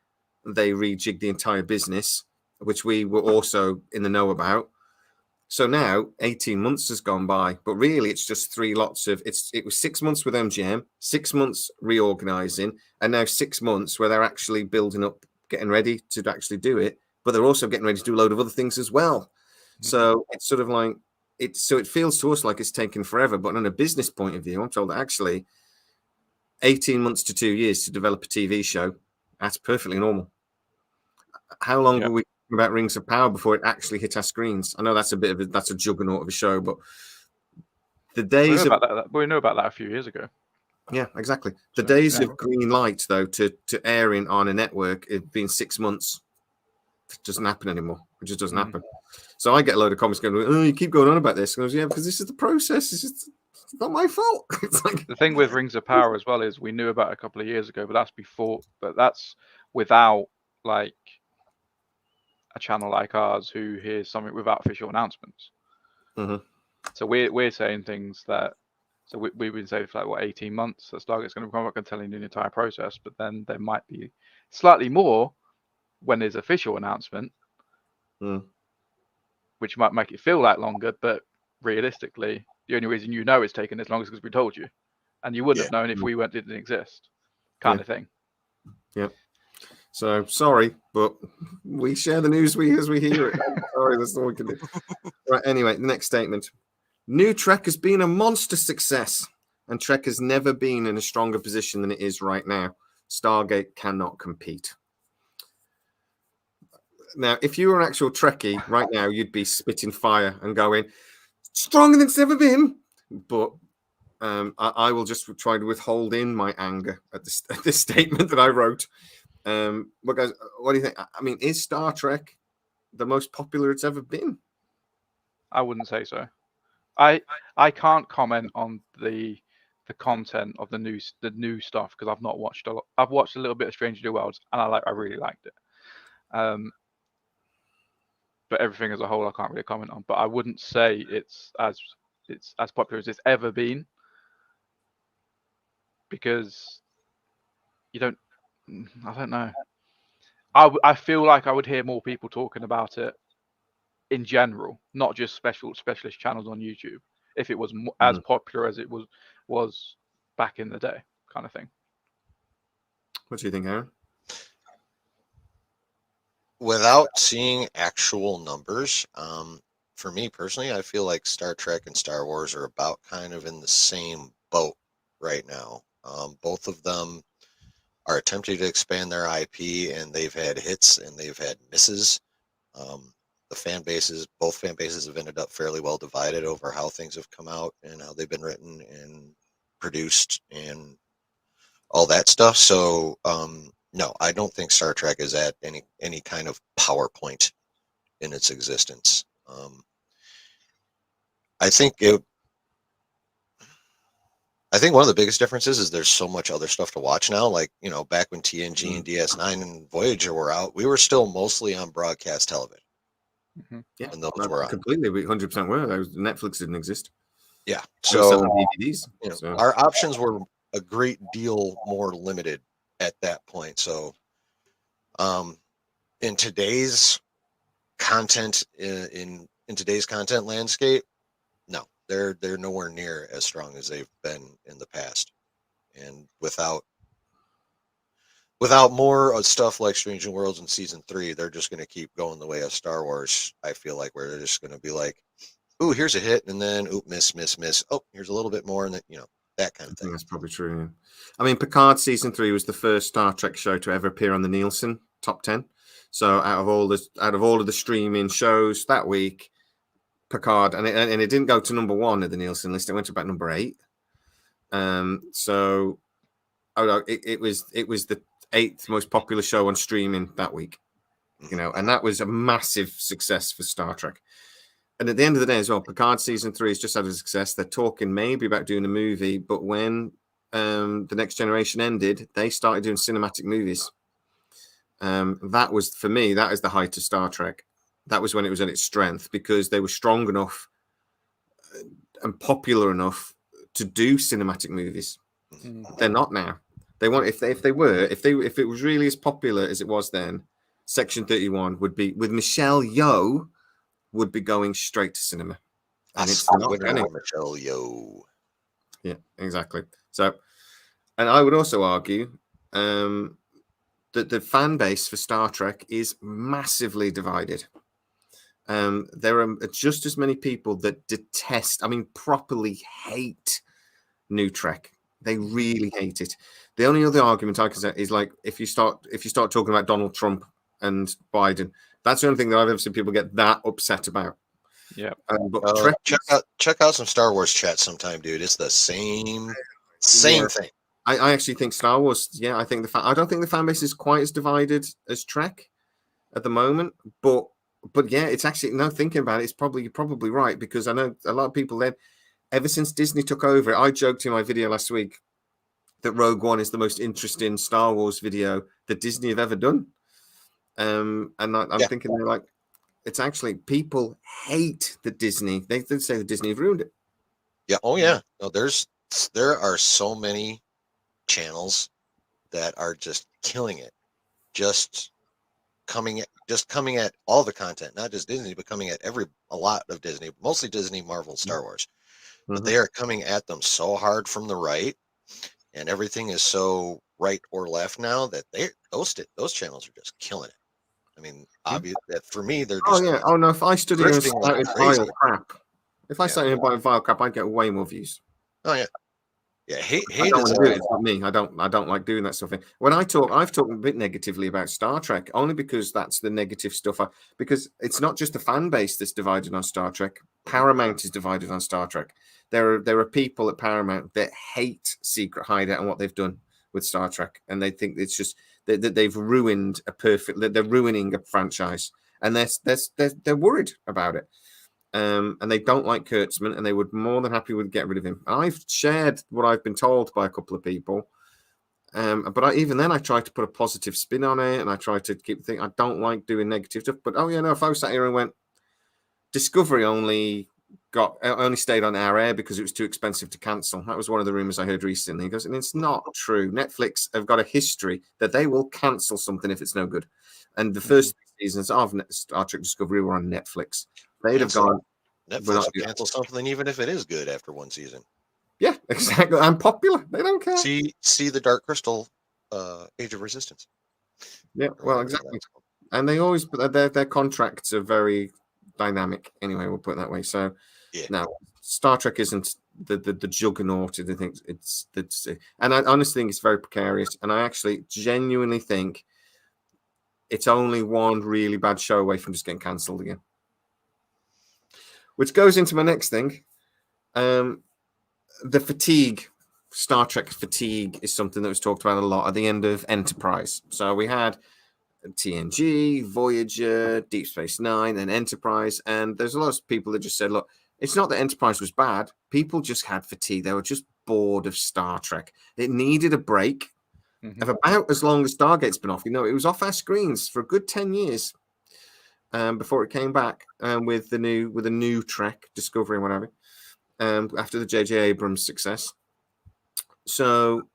they rejigged the entire business, which we were also in the know about. So now 18 months has gone by, but really it's just 3 lots of it was 6 months with MGM, 6 months reorganizing, and now 6 months where they're actually building up, getting ready to actually do it, but they're also getting ready to do a load of other things as well. So it's sort of like it feels to us like it's taken forever, but on a business point of view, I'm told that actually 18 months to 2 years to develop a TV show, that's perfectly normal. How long were we about Rings of Power before it actually hit our screens? I know that's a juggernaut of a show, but the days we knew about that a few years ago. Yeah, exactly. The days of green light, though, to airing on a network, it's been 6 months. It doesn't happen anymore. It just doesn't happen. So I get a load of comments going, "Oh, you keep going on about this." I goes, "Yeah, because this is the process. It's not my fault." It's like... The thing with Rings of Power as well is we knew about it a couple of years ago, but that's without like a channel like ours who hears something without official announcements. So we're saying things that, so we've been saying for like 18 months that Stargate's going to come back and telling you the entire process, but then there might be slightly more when there's official announcement, which might make it feel like longer, but realistically the only reason you know it's taken this long is because we told you, and you wouldn't have known if we didn't exist, kind of thing. So sorry, but we share the news as we hear it. Sorry, that's all we can do. Right, anyway, the next statement. New Trek has been a monster success, and Trek has never been in a stronger position than it is right now. Stargate cannot compete. Now, if you were an actual Trekkie right now, you'd be spitting fire and going, stronger than it's ever been. But I will just try to withhold in my anger at this statement that I wrote. But guys, what do you think? I mean, is Star Trek the most popular it's ever been? I wouldn't say so. I can't comment on the content of the new stuff because I've not watched a lot. I've watched a little bit of Stranger New Worlds and I really liked it. But everything as a whole I can't really comment on. But I wouldn't say it's as popular as it's ever been, because I don't know. I feel like I would hear more people talking about it in general, not just specialist channels on YouTube, if it was as popular as it was back in the day, kind of thing. What do you think, Aaron? Without seeing actual numbers, for me personally, I feel like Star Trek and Star Wars are about kind of in the same boat right now. Both of them are attempting to expand their IP, and they've had hits and they've had misses. Both fan bases have ended up fairly well divided over how things have come out and how they've been written and produced and all that stuff. So, no, I don't think Star Trek is at any kind of PowerPoint in its existence. I think one of the biggest differences is there's so much other stuff to watch now. Like, back when TNG and DS9 and Voyager were out, we were still mostly on broadcast television. Yeah, and those were on. Completely, we 100% were. Netflix didn't exist. Yeah, so DVDs, our options were a great deal more limited at that point. So, in today's content in today's content landscape, no, they're nowhere near as strong as they've been in the past, and without more stuff like Strange New Worlds in season 3, they're just going to keep going the way of Star Wars. I feel like where they're just going to be like, "Ooh, here's a hit," and then "Ooh, miss. Oh, here's a little bit more," and then that kind of thing. That's probably true. Yeah. I mean, Picard season 3 was the first Star Trek show to ever appear on the Nielsen top 10. So out of all of the streaming shows that week, Picard, and it didn't go to number 1 at the Nielsen list. It went to about number 8. So it was the 8th most popular show on streaming that week. And that was a massive success for Star Trek. And at the end of the day as well, Picard season 3 has just had a success. They're talking maybe about doing a movie, but when The Next Generation ended, they started doing cinematic movies. That was, for me, that is the height of Star Trek. That was when it was at its strength, because they were strong enough and popular enough to do cinematic movies. They're not now. They want if it was really as popular as it was then, Section 31 would be with Michelle Yeoh would be going straight to cinema, and it's not winner going. with Michelle Yeoh. Yeah, exactly. So, and I would also argue that the fan base for Star Trek is massively divided. There are just as many people that detest, I mean, properly hate New Trek. They really hate it. The only other argument I can say is like if you start talking about Donald Trump and Biden, that's the only thing that I've ever seen people get that upset about. Yeah. But Trek check out some Star Wars chat sometime, dude. It's the same thing. I actually think Star Wars. Yeah, I think I don't think the fan base is quite as divided as Trek at the moment. But yeah, it's actually no thinking about it. You're probably right because I know a lot of people then. Ever since Disney took over, I joked in my video last week that Rogue One is the most interesting Star Wars video that Disney have ever done. And I'm thinking they're like, it's actually people hate that Disney. They say that Disney have ruined it. Yeah. Oh yeah. No, there are so many channels that are just killing it. Just coming at all the content, not just Disney, but coming at a lot of Disney, mostly Disney, Marvel, Star Wars. But they are coming at them so hard from the right, and everything is so right or left now that those channels are just killing it. I mean, obvious that for me, they're just no, if I stood here and drifting like started crazy. vile crap, if I started here buying vile crap, I'd get way more views. Oh yeah, yeah. Hate I don't is want to do it. It's not me. I don't like doing that sort of thing. When I've talked a bit negatively about Star Trek, only because that's the negative stuff. Because it's not just the fan base that's divided on Star Trek. Paramount is divided on Star Trek. There are people at Paramount that hate Secret Hideout and what they've done with Star Trek, and they think it's just that they've ruined they're ruining a franchise, and they're worried about it. And they don't like Kurtzman, and they would more than happy would get rid of him. I've shared what I've been told by a couple of people, but even then, I try to put a positive spin on it, and I try to keep thinking I don't like doing negative stuff. But if I was sat here and went, Discovery only stayed on our air because it was too expensive to cancel. That was one of the rumors I heard recently. He goes, and it's not true. Netflix have got a history that they will cancel something if it's no good. And the first seasons of Star Trek Discovery were on Netflix. They'd have gone. Netflix will cancel something even if it is good after one season. Yeah, exactly. I'm popular. They don't care. See the Dark Crystal, Age of Resistance. Yeah, well, exactly. And they always, their contracts are very dynamic. Anyway, we'll put it that way. So now Star Trek isn't the juggernaut. I think and I honestly think it's very precarious. And I actually genuinely think it's only one really bad show away from just getting cancelled again. Which goes into my next thing. The fatigue, Star Trek fatigue is something that was talked about a lot at the end of Enterprise. So we had TNG, Voyager, Deep Space Nine, and Enterprise. And there's a lot of people that just said, look, it's not that Enterprise was bad. People just had fatigue. They were just bored of Star Trek. It needed a break of about as long as Stargate's been off. It was off our screens for a good 10 years before it came back with a new Trek, Discovery and whatever, after the J.J. Abrams success. So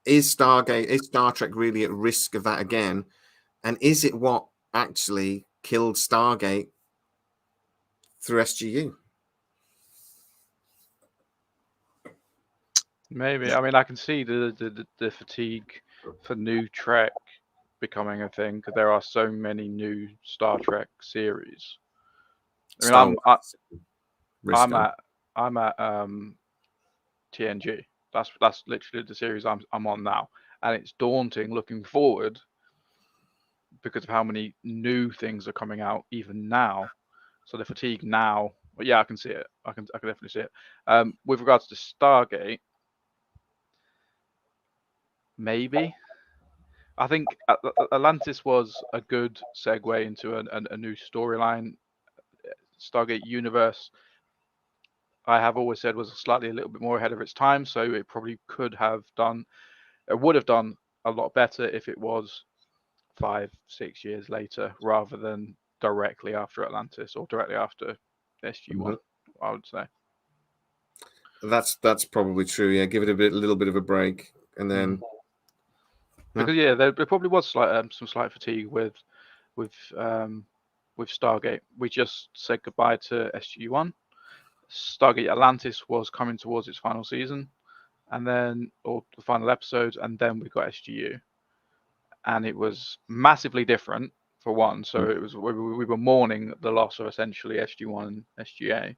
is Star Trek really at risk of that again? And is it what actually killed Stargate through SGU? Maybe. I mean, I can see the fatigue for new Trek becoming a thing because there are so many new Star Trek series. I mean, I'm at TNG. That's literally the series I'm on now, and it's daunting looking forward because of how many new things are coming out even now. So the fatigue now, but yeah, I can see it. I can definitely see it. With regards to Stargate, maybe. I think Atlantis was a good segue into a new storyline. Stargate universe, I have always said, was a little bit more ahead of its time, so it probably would have done a lot better if it was 5-6 years later rather than directly after Atlantis or directly after SG-1. I would say that's probably true. Yeah, give it a little bit of a break. and then because there probably was some slight fatigue with Stargate. We just said goodbye to SG1. Stargate Atlantis was coming towards its final season, or the final episode, and then we got SGU, and it was massively different for one. So it was we were mourning the loss of essentially SG1 and SGA.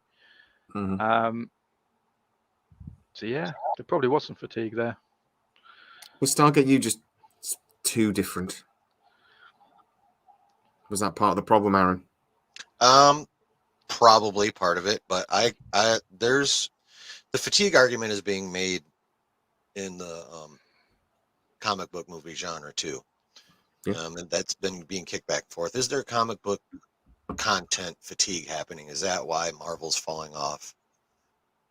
So yeah, there probably was some fatigue there. Was Stargate U just too different? Was that part of the problem, Aaron? Probably part of it, but there's the fatigue argument is being made in the comic book movie genre too. Yeah. And that's been being kicked back and forth. Is there comic book content fatigue happening? Is that why Marvel's falling off?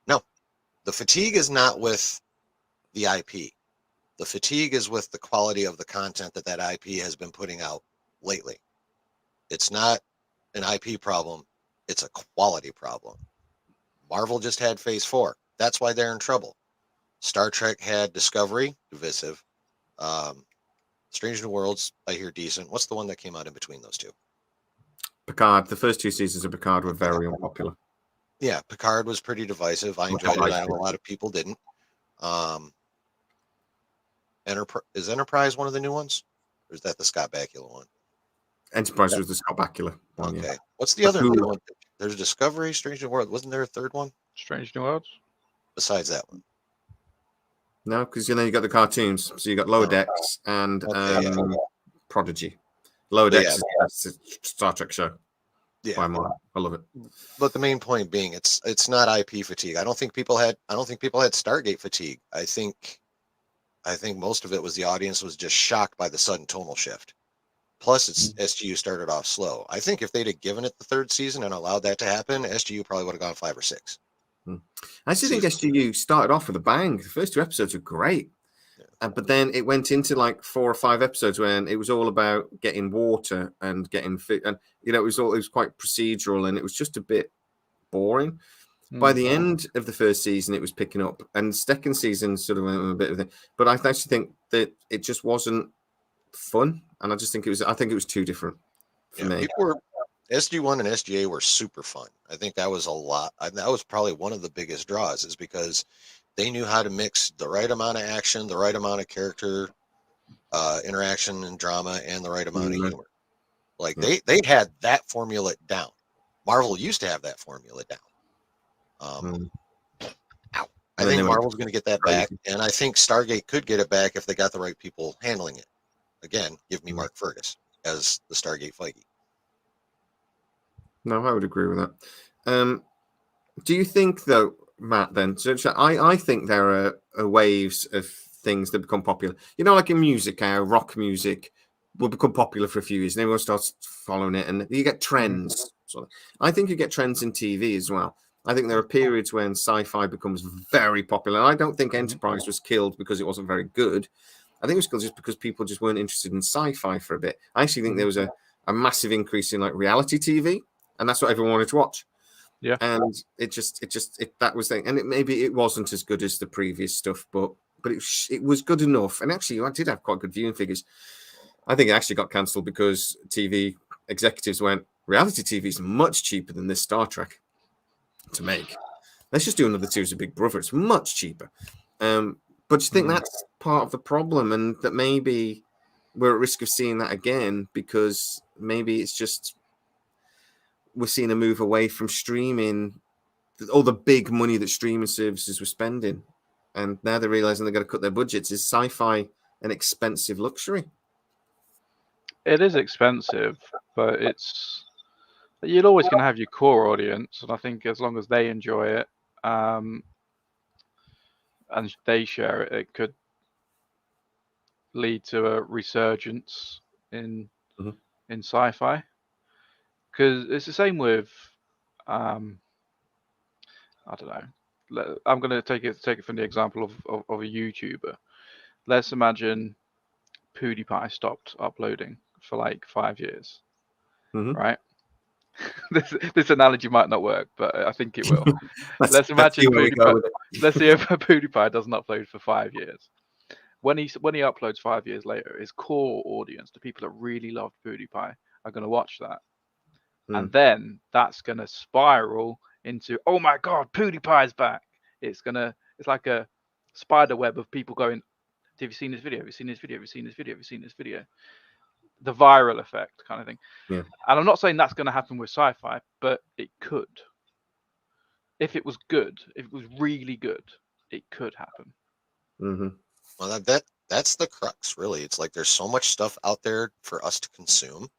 No, the fatigue is not with the IP. The fatigue is with the quality of the content that IP has been putting out lately. It's not an IP problem. It's a quality problem. Marvel just had Phase 4. That's why they're in trouble. Star Trek had Discovery, divisive. Strange New Worlds, I hear decent. What's the one that came out in between those two? Picard. The first 2 seasons of Picard were very unpopular. Yeah, Picard was pretty divisive. I enjoyed it. I know a lot of people didn't. Is Enterprise one of the new ones? Or is that the Scott Bakula one? Enterprise was the Scott Bakula one. Okay. Yeah. What's the other new one? There's Discovery, Strange New World. Wasn't there a third one? Strange New Worlds? Besides that one? No, because you got the cartoons. So you got Lower Decks and Prodigy. Lower Decks is a Star Trek show. Yeah, I love it. But the main point being, it's not IP fatigue. I don't think people had Stargate fatigue. I think most of it was the audience was just shocked by the sudden tonal shift. Plus, SGU started off slow. I think if they'd have given it the 3rd season and allowed that to happen, SGU probably would have gone 5 or 6. I actually think SGU started off with a bang. The first 2 episodes were great. But then it went into like 4 or 5 episodes when it was all about getting water and getting food. And, it was quite procedural and it was just a bit boring. By the end of the 1st season, it was picking up. And 2nd season sort of went a bit of it. But I actually think that it just wasn't fun. And I think it was too different for me. SG1 and SGA were super fun. I think that was a lot. That was probably one of the biggest draws, is because they knew how to mix the right amount of action, the right amount of character interaction and drama, and the right amount of humor. Like they had that formula down. Marvel used to have that formula down. I think Marvel's going to get that back, and I think Stargate could get it back if they got the right people handling it. Again, give me Mark Fergus as the Stargate Feige. No, I would agree with that. Do you think, though, Matt, then, so I think there are waves of things that become popular. Like in music, how rock music will become popular for a few years and everyone starts following it, and you get trends. I think you get trends in TV as well. I think there are periods when sci-fi becomes very popular. I don't think Enterprise was killed because it wasn't very good. I think it was killed just because people just weren't interested in sci-fi for a bit. I actually think there was a massive increase in like reality TV, and that's what everyone wanted to watch. Yeah. And that was the thing. And maybe it wasn't as good as the previous stuff, but it was good enough. And actually, I did have quite good viewing figures. I think it actually got cancelled because TV executives went, reality TV is much cheaper than this Star Trek to make. Let's just do another series of Big Brother. It's much cheaper. But you think that's part of the problem, and that maybe we're at risk of seeing that again, because maybe it's just we're seeing a move away from streaming, all the big money that streaming services were spending. And now they're realizing they're going to cut their budgets. Is sci-fi an expensive luxury? It is expensive, but you're always going to have your core audience. And I think as long as they enjoy it, and they share it, it could lead to a resurgence in sci-fi. Because it's the same with, I don't know. I'm going to take it from the example of a YouTuber. Let's imagine PewDiePie stopped uploading for like 5 years, right? This analogy might not work, but I think it will. Let's imagine let's see if PewDiePie doesn't upload for 5 years. when he uploads 5 years later, his core audience, the people that really love PewDiePie, are going to watch that, and then that's going to spiral into, oh my god, PewDiePie's back. It's like a spider web of people going, have you seen this video? Have you seen this video? Have you seen this video? Have you seen this video? The viral effect kind of thing. Yeah. And I'm not saying that's going to happen with sci-fi, but it could. If it was good, if it was really good, it could happen. Mm-hmm. Well, that's the crux, really. It's like there's so much stuff out there for us to consume.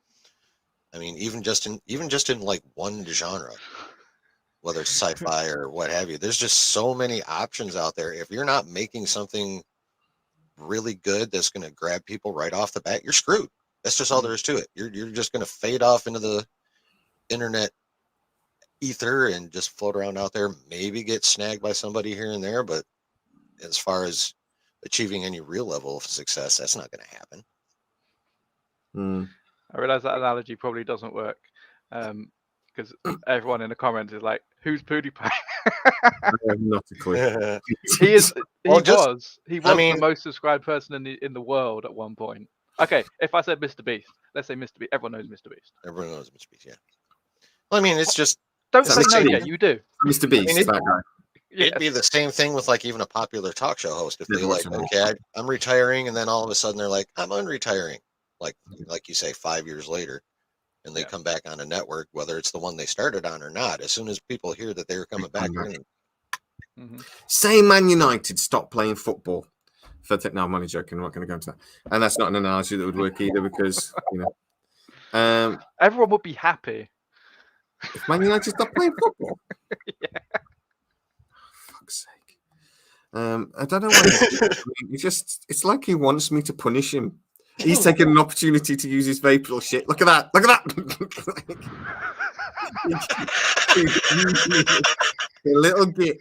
I mean, even just in like one genre, whether it's sci-fi or what have you, there's just so many options out there. If you're not making something really good that's going to grab people right off the bat, you're screwed. That's just all there is to it. You're just going to fade off into the internet ether and just float around out there, maybe get snagged by somebody here and there, but as far as achieving any real level of success, that's not going to happen. I realize that analogy probably doesn't work, because everyone in the comments is like, who's PewDiePie? I have not a clue. He was I mean, the most subscribed person in the world at one point. Okay, if I said Mr. Beast, let's say Mr. Beast. Everyone knows Mr. Beast. Everyone knows Mr. Beast, yeah. Well, I mean, it's just... Don't say no yet, you do. Mr. Beast, that guy. It'd be the same thing with like even a popular talk show host. If they like, okay, I'm retiring, and then all of a sudden they're like, I'm unretiring. Like you say, 5 years later, and they come back on a network, whether it's the one they started on or not. As soon as people hear that they're coming back, say Man United stop playing football. No, I'm only joking. I'm not going to go into that. And that's not an analogy that would work either, because everyone would be happy if Man United stop playing football. Yeah. For fuck's sake. I don't know why. It's like he wants me to punish him. He's taking an opportunity to use his vape little shit. Look at that. Look at that. A little git.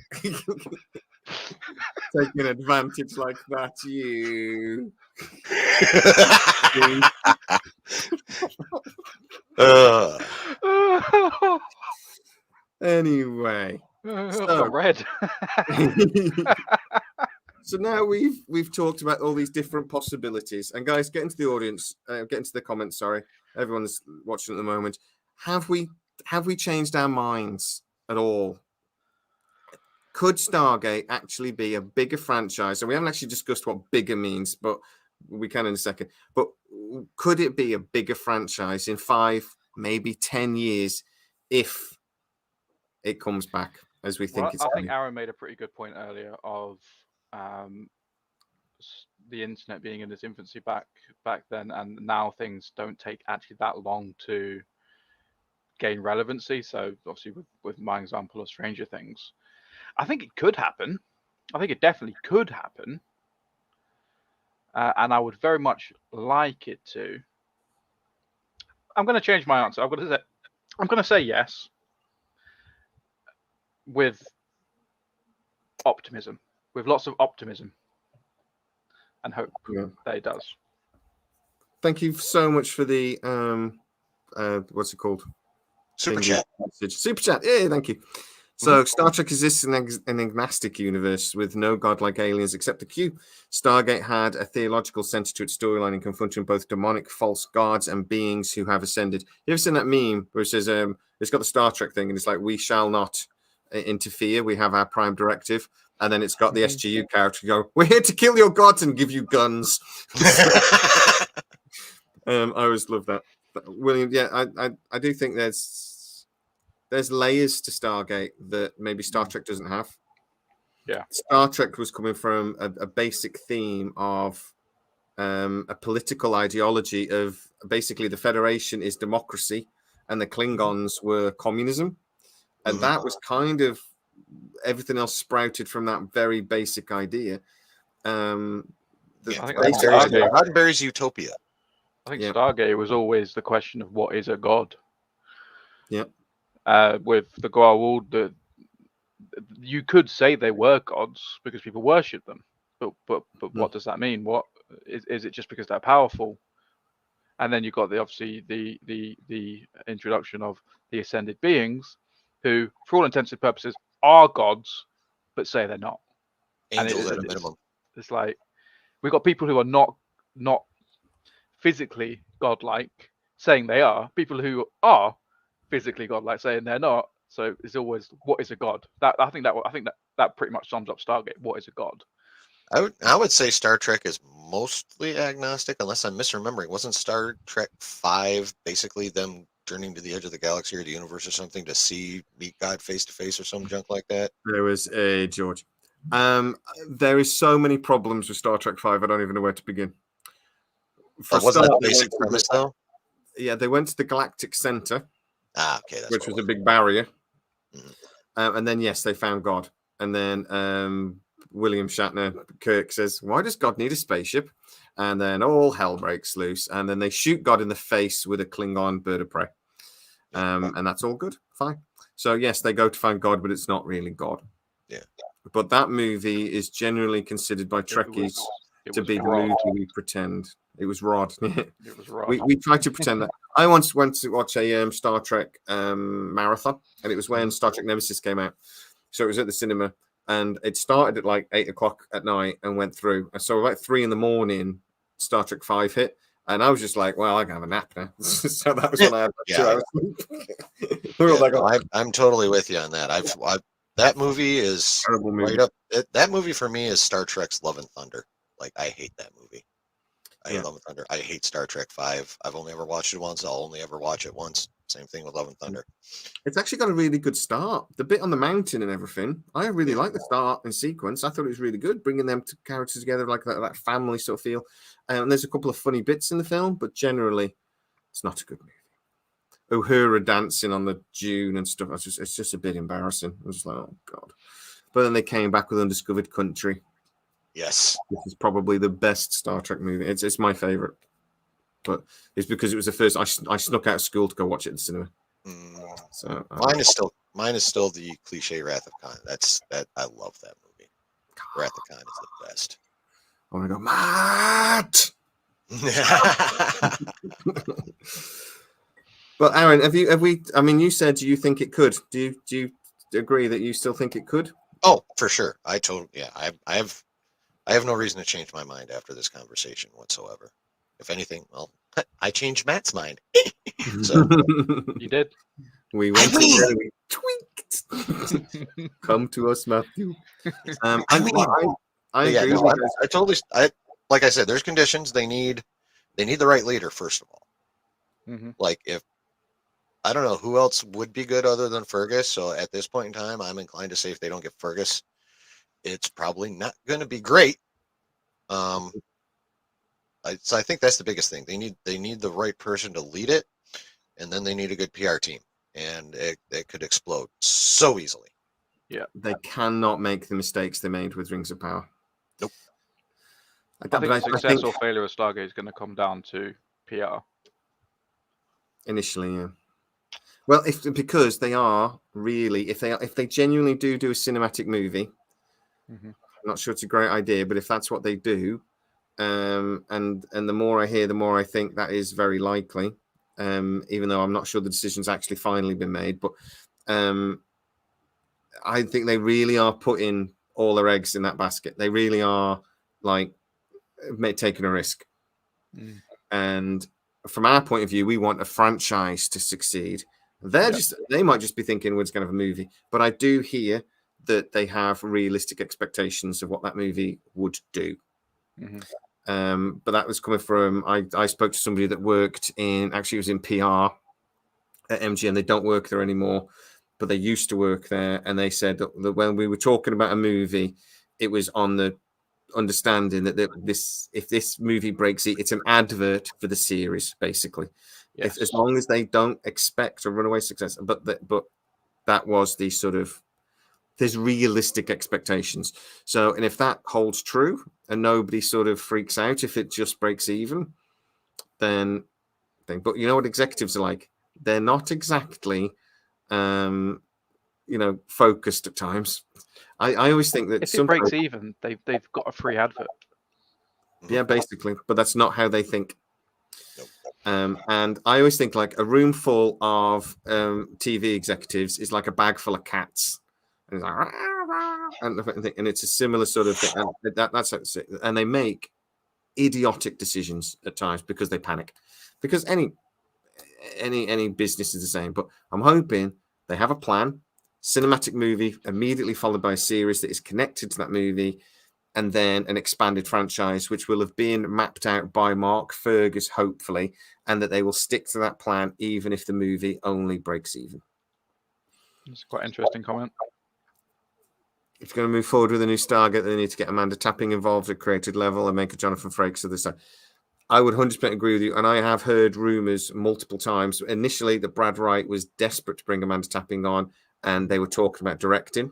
Taking advantage like that, you. Anyway. So red. So now we've talked about all these different possibilities, and guys, get into the audience, get into the comments. Sorry, everyone's watching at the moment. Have we changed our minds at all? Could Stargate actually be a bigger franchise? And we haven't actually discussed what bigger means, but we can in a second. But could it be a bigger franchise in 5, maybe 10 years if it comes back as we think it's? I think Aaron made a pretty good point earlier of the internet being in its infancy back then, and now things don't take actually that long to gain relevancy. So obviously with my example of Stranger Things, I think it could happen. I think it definitely could happen, and I would very much like it to. I'm going to change my answer. I'm going to say yes with optimism, with lots of optimism and hope that it does. Thank you so much for the what's it called? Super chat. Super chat. Yeah, thank you. So Star Trek exists in an enigmatic universe with no godlike aliens except the Q. Stargate had a theological center to its storyline in confronting both demonic false gods and beings who have ascended. You ever seen that meme where it says it's got the Star Trek thing and it's like, we shall not interfere, we have our prime directive, and then it's got the SGU character go, we're here to kill your gods and give you guns. I always love that. William, yeah, I do think there's layers to Stargate that maybe Star Trek doesn't have. Yeah. Star Trek was coming from a basic theme of a political ideology of basically the Federation is democracy and the Klingons were communism. And that was kind of everything else sprouted from that very basic idea. I think Roddenberry's Utopia. I think Stargate was always the question of what is a god. Yeah. With the Goa'uld, you could say they were gods because people worship them, but what does that mean? What is it? Just because they're powerful? And then you've got the introduction of the ascended beings, who, for all intents and purposes, are gods, but say they're not. Angels at a minimum. It's like We've got people who are not physically godlike saying they are. People who are physically godlike saying they're not. So it's always, what is a god? I think that pretty much sums up Stargate. What is a god? I would say Star Trek is mostly agnostic, unless I'm misremembering. Wasn't Star Trek 5 basically them journeying to the edge of the galaxy or the universe or something to meet God face to face or some junk like that? There was a George. There is so many problems with Star Trek 5. I don't even know where to begin. Wasn't that the basic premise though? Yeah, they went to the Galactic Center, okay, which was a big barrier. Mm-hmm. And then yes, they found God. And then William Shatner, Kirk says, "Why does God need a spaceship?" And then all hell breaks loose. And then they shoot God in the face with a Klingon bird of prey. And that's all good. Fine. So yes, they go to find God, but it's not really God. Yeah. But that movie is generally considered by Trekkies to be the movie we pretend. It was Rod. It was Rod. We tried to pretend that. I once went to watch a Star Trek marathon, and it was when Star Trek Nemesis came out. So it was at the cinema, and it started at like 8 o'clock at night and went through. And so about 3 a.m, Star Trek 5 hit. And I was just like, well, I can have a nap now. So that was when I had 2 hours sleep. I'm totally with you on that. That movie is Terrible movie. right up. That movie for me is Star Trek's Love and Thunder. Like, I hate that movie. I hate Love and Thunder. I hate Star Trek 5. I've only ever watched it once. I'll only ever watch it once. Same thing with Love and Thunder. It's actually got a really good start. The bit on the mountain and everything, I really like the start and sequence. I thought it was really good, bringing them characters together like that family sort of feel. And there's a couple of funny bits in the film, but generally, it's not a good movie. Uhura dancing on the dune and stuff. It's just a bit embarrassing. I was just like, oh god. But then they came back with Undiscovered Country. Yes, this is probably the best Star Trek movie. It's my favorite, but it's because it was the first. I snuck out of school to go watch it in the cinema. So mine is still the cliche Wrath of Khan. I love that movie. Wrath of Khan is the best. I want to go, Matt. But Aaron, have we? I mean, you said you think it could. Do you agree that you still think it could? Oh, for sure. I have no reason to change my mind after this conversation whatsoever. If anything, well, I changed Matt's mind. So you did. We went together, we tweaked. Come to us, Matthew. I agree. Like I said, there's conditions. They need the right leader, first of all. Mm-hmm. Like, if I don't know who else would be good other than Fergus. So at this point in time, I'm inclined to say if they don't get Fergus, it's probably not going to be great. So I think that's the biggest thing. They need the right person to lead it, and then they need a good PR team, and it could explode so easily. Yeah, they cannot make the mistakes they made with Rings of Power. Nope. I think the success or failure of Stargate is going to come down to PR. Initially, yeah. Well, because they are really, if they genuinely do a cinematic movie, I'm not sure it's a great idea, but if that's what they do, and the more I hear, the more I think that is very likely. Even though I'm not sure the decision's actually finally been made, but I think they really are putting all their eggs in that basket. They really are like taking a risk. And from our point of view, we want a franchise to succeed. They might just be thinking we're just going to have a movie, but I do hear that they have realistic expectations of what that movie would do. But that was coming from I spoke to somebody that worked it was in PR at MGM. They don't work there anymore, but they used to work there, and they said that when we were talking about a movie, it was on the understanding that if this movie breaks it's an advert for the series, basically. Yes. As long as they don't expect a runaway success, but that was the sort of, there's realistic expectations. So, and if that holds true and nobody sort of freaks out if it just breaks even, then but you know what executives are like? They're not exactly focused at times. I always think that if it breaks even, they've got a free advert. Yeah, basically, but that's not how they think. And I always think like a room full of TV executives is like a bag full of cats, and it's like, and it's a similar sort of thing. And that's how it's, and they make idiotic decisions at times because they panic. Because any business is the same. But I'm hoping they have a plan, cinematic movie immediately followed by a series that is connected to that movie, and then an expanded franchise, which will have been mapped out by Mark Fergus, hopefully, and that they will stick to that plan even if the movie only breaks even. It's quite an interesting comment. If you're going to move forward with a new Stargate, they need to get Amanda Tapping involved at creative level and make a Jonathan Frakes of this side. I would 100% agree with you, and I have heard rumours multiple times. Initially, that Brad Wright was desperate to bring Amanda Tapping on, and they were talking about directing.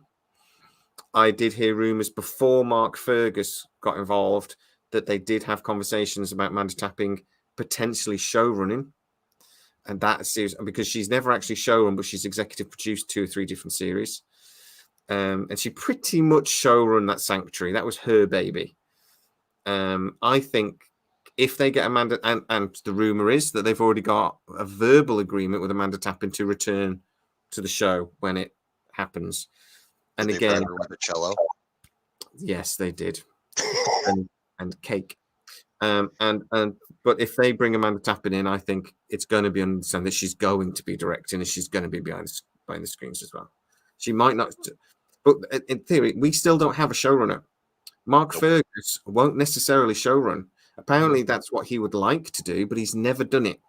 I did hear rumours before Mark Fergus got involved that they did have conversations about Amanda Tapping potentially showrunning, and that series, because she's never actually showrun, but she's executive produced 2 or 3 different series. And she pretty much showrun that Sanctuary. That was her baby. I think if they get Amanda, and the rumor is that they've already got a verbal agreement with Amanda Tapping to return to the show when it happens. And Did they again, bribe her with a cello? yes, they did, and cake. But if they bring Amanda Tapping in, I think it's going to be understood that she's going to be directing and she's going to be behind the screens as well. She might not. But in theory, we still don't have a showrunner. Mark Fergus won't necessarily showrun. Apparently, that's what he would like to do, but he's never done it.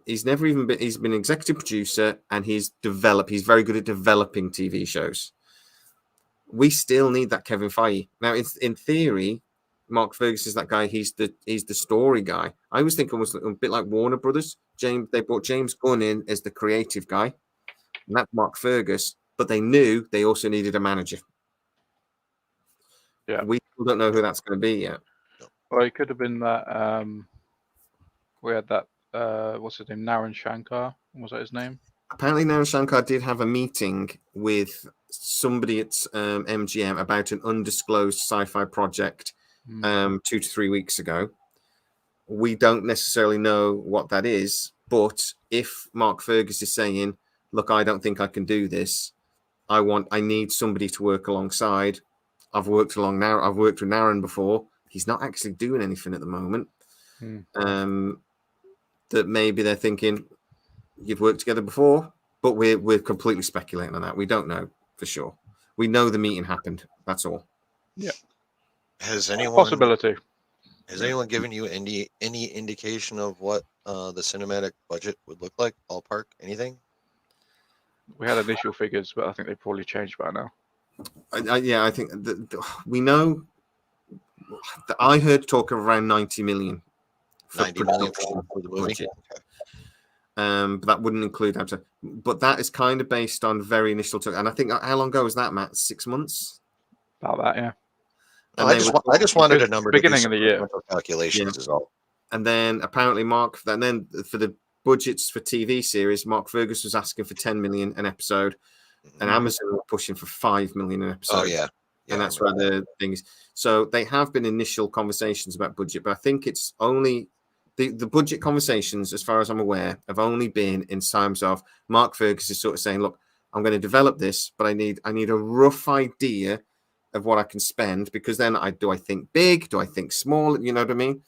He's never even been. He's been executive producer, and he's very good at developing TV shows. We still need that Kevin Feige. Now, in theory, Mark Fergus is that guy. He's the story guy. I was thinking it was a bit like Warner Brothers. They brought James Gunn in as the creative guy, and that's Mark Fergus. But they knew they also needed a manager. Yeah, we still don't know who that's going to be yet. Well, it could have been that. We had that. What's his name? Naran Shankar. Was that his name? Apparently, Naran Shankar did have a meeting with somebody at MGM about an undisclosed sci-fi project 2 to 3 weeks ago. We don't necessarily know what that is, but if Mark Fergus is saying, "Look, I don't think I can do this. I need somebody to work alongside. I've worked with Naran before. He's not actually doing anything at the moment." That maybe they're thinking, "You've worked together before," but we're completely speculating on that. We don't know for sure. We know the meeting happened. That's all. Yeah. Has anyone Possibility. Has anyone given you any indication of what the cinematic budget would look like? Ballpark? Anything? We had initial figures, but I think they've probably changed by now. I think we know. I heard talk of around 90 million. 90 million for the movie. Okay. But that wouldn't include after. But that is kind of based on very initial talk. And I think how long ago was that, Matt? 6 months. About that, yeah. No, I just wanted a number. Beginning of the year calculations is all. And then apparently and then for the budgets for TV series, Mark Fergus was asking for 10 million an episode, and Amazon were pushing for 5 million an episode. Oh yeah. And that's where the thing is. So they have been initial conversations about budget, but I think it's only the budget conversations, as far as I'm aware, have only been in times of Mark Fergus is sort of saying, "Look, I'm going to develop this, but I need a rough idea of what I can spend, because then I think big, do I think small? You know what I mean?"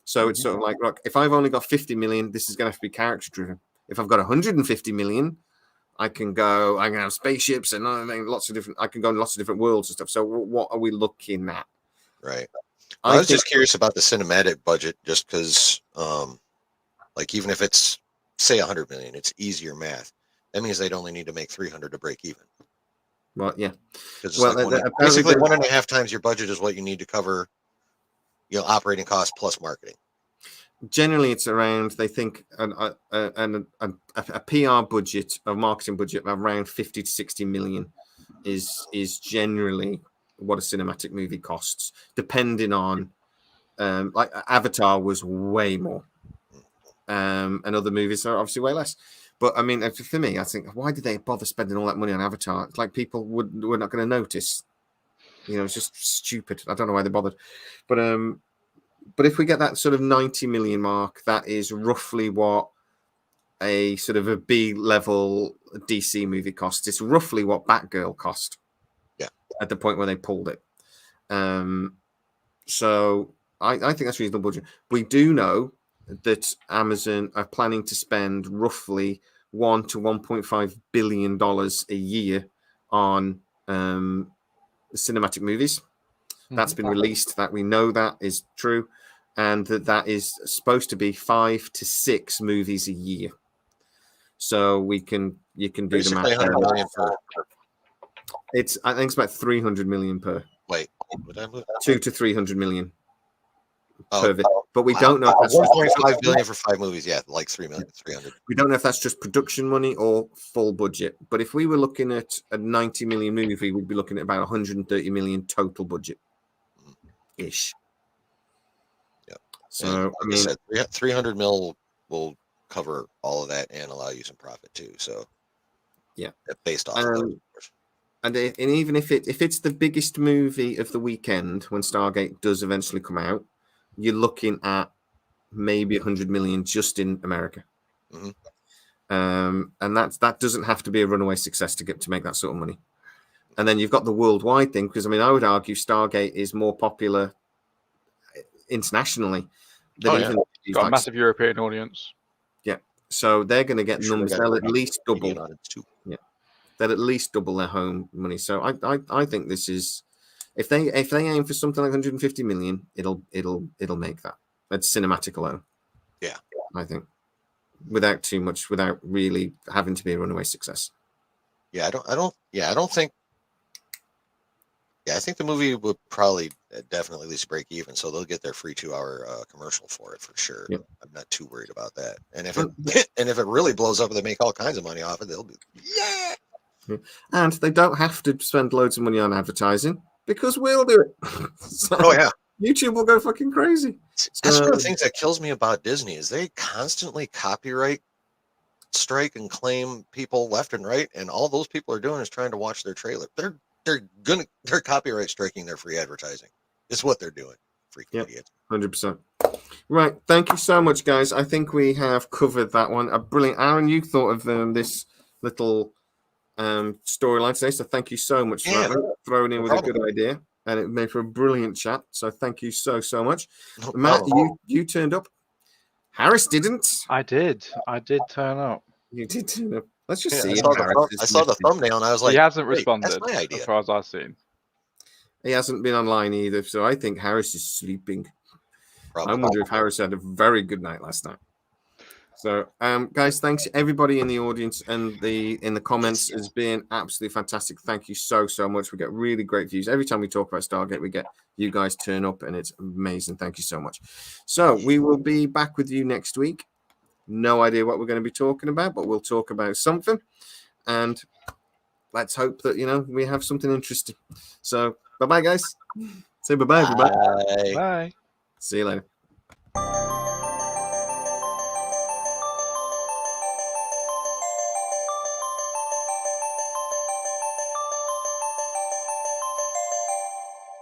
So it's sort of like, look, if I've only got 50 million, this is going to have to be character driven. If I've got 150 million, I can have spaceships and lots of different. I can go in lots of different worlds and stuff. So what are we looking at? Right. I was just curious about the cinematic budget, just because, like, even if it's say 100 million, it's easier math. That means they'd only need to make 300 to break even. Well, yeah. Because basically 1.5 times your budget is what you need to cover, operating costs plus marketing. Generally, it's around, they think, a PR budget, a marketing budget of around 50 to 60 million is generally what a cinematic movie costs, depending on, like Avatar was way more, and other movies are obviously way less. But I mean, for me, I think, why did they bother spending all that money on Avatar? It's like people were not going to notice. It's just stupid. I don't know why they bothered. But if we get that sort of 90 million mark, that is roughly what a sort of a B-level DC movie costs. It's roughly what Batgirl cost. Yeah. At the point where they pulled it. So I think that's reasonable budget. We do know that Amazon are planning to spend roughly $1 to $1.5 billion a year on cinematic movies. That's been released. That we know that is true, and that is supposed to be 5 to 6 movies a year. So you can do the math. 100 million per. I think it's about 300 million per. Wait, would I move? 2 to 300 million Oh, per video. But we don't know if that's 1.5 billion for 5 movies. Yeah, like 300. We don't know if that's just production money or full budget. But if we were looking at a 90 million movie, we'd be looking at about 130 million total budget ish. Yeah. So I mean, said, 300 mil will cover all of that and allow you some profit too. So yeah, based off of those. And even if it's the biggest movie of the weekend when Stargate does eventually come out, you're looking at maybe 100 million just in America. And that doesn't have to be a runaway success to make that sort of money. And then you've got the worldwide thing, because I mean, I would argue Stargate is more popular internationally than even got a massive European audience. Yeah, so they're going to get numbers. They'll at least double. Yeah, they'll at least double their home money. So I think this is, if they aim for something like 150 million, it'll make that. That's cinematic alone. Yeah, I think without really having to be a runaway success. Yeah, I don't think. Yeah, I think the movie would probably definitely at least break even, so they'll get their free 2-hour commercial for it for sure. Yep. I'm not too worried about that. And if it really blows up and they make all kinds of money off it, they'll be And they don't have to spend loads of money on advertising because we'll do it. So YouTube will go fucking crazy. That's one of the things that kills me about Disney is they constantly copyright strike and claim people left and right, and all those people are doing is trying to watch their trailer. They're copyright striking their free advertising. It's what they're doing. Freaking idiots. 100%. Right. Thank you so much, guys. I think we have covered that one. Brilliant. Aaron, you thought of this little storyline today, so thank you so much for that. Throwing in with a good idea, and it made for a brilliant chat. So thank you so much. No Matt, you turned up. Harris didn't. I did turn up. You did turn up. Let's just see. I saw the thumbnail and I was like, he hasn't responded. That's my idea. As far as I've seen, he hasn't been online either. So I think Harris is sleeping. Probably. I wonder if Harris had a very good night last night. So, guys, thanks everybody in the audience and in the comments. Has been absolutely fantastic. Thank you so much. We get really great views every time we talk about Stargate. We get you guys turn up, and it's amazing. Thank you so much. So we will be back with you next week. No idea what we're going to be talking about, but we'll talk about something. And let's hope that we have something interesting. So bye, guys. Say bye, everybody. Bye. See you later.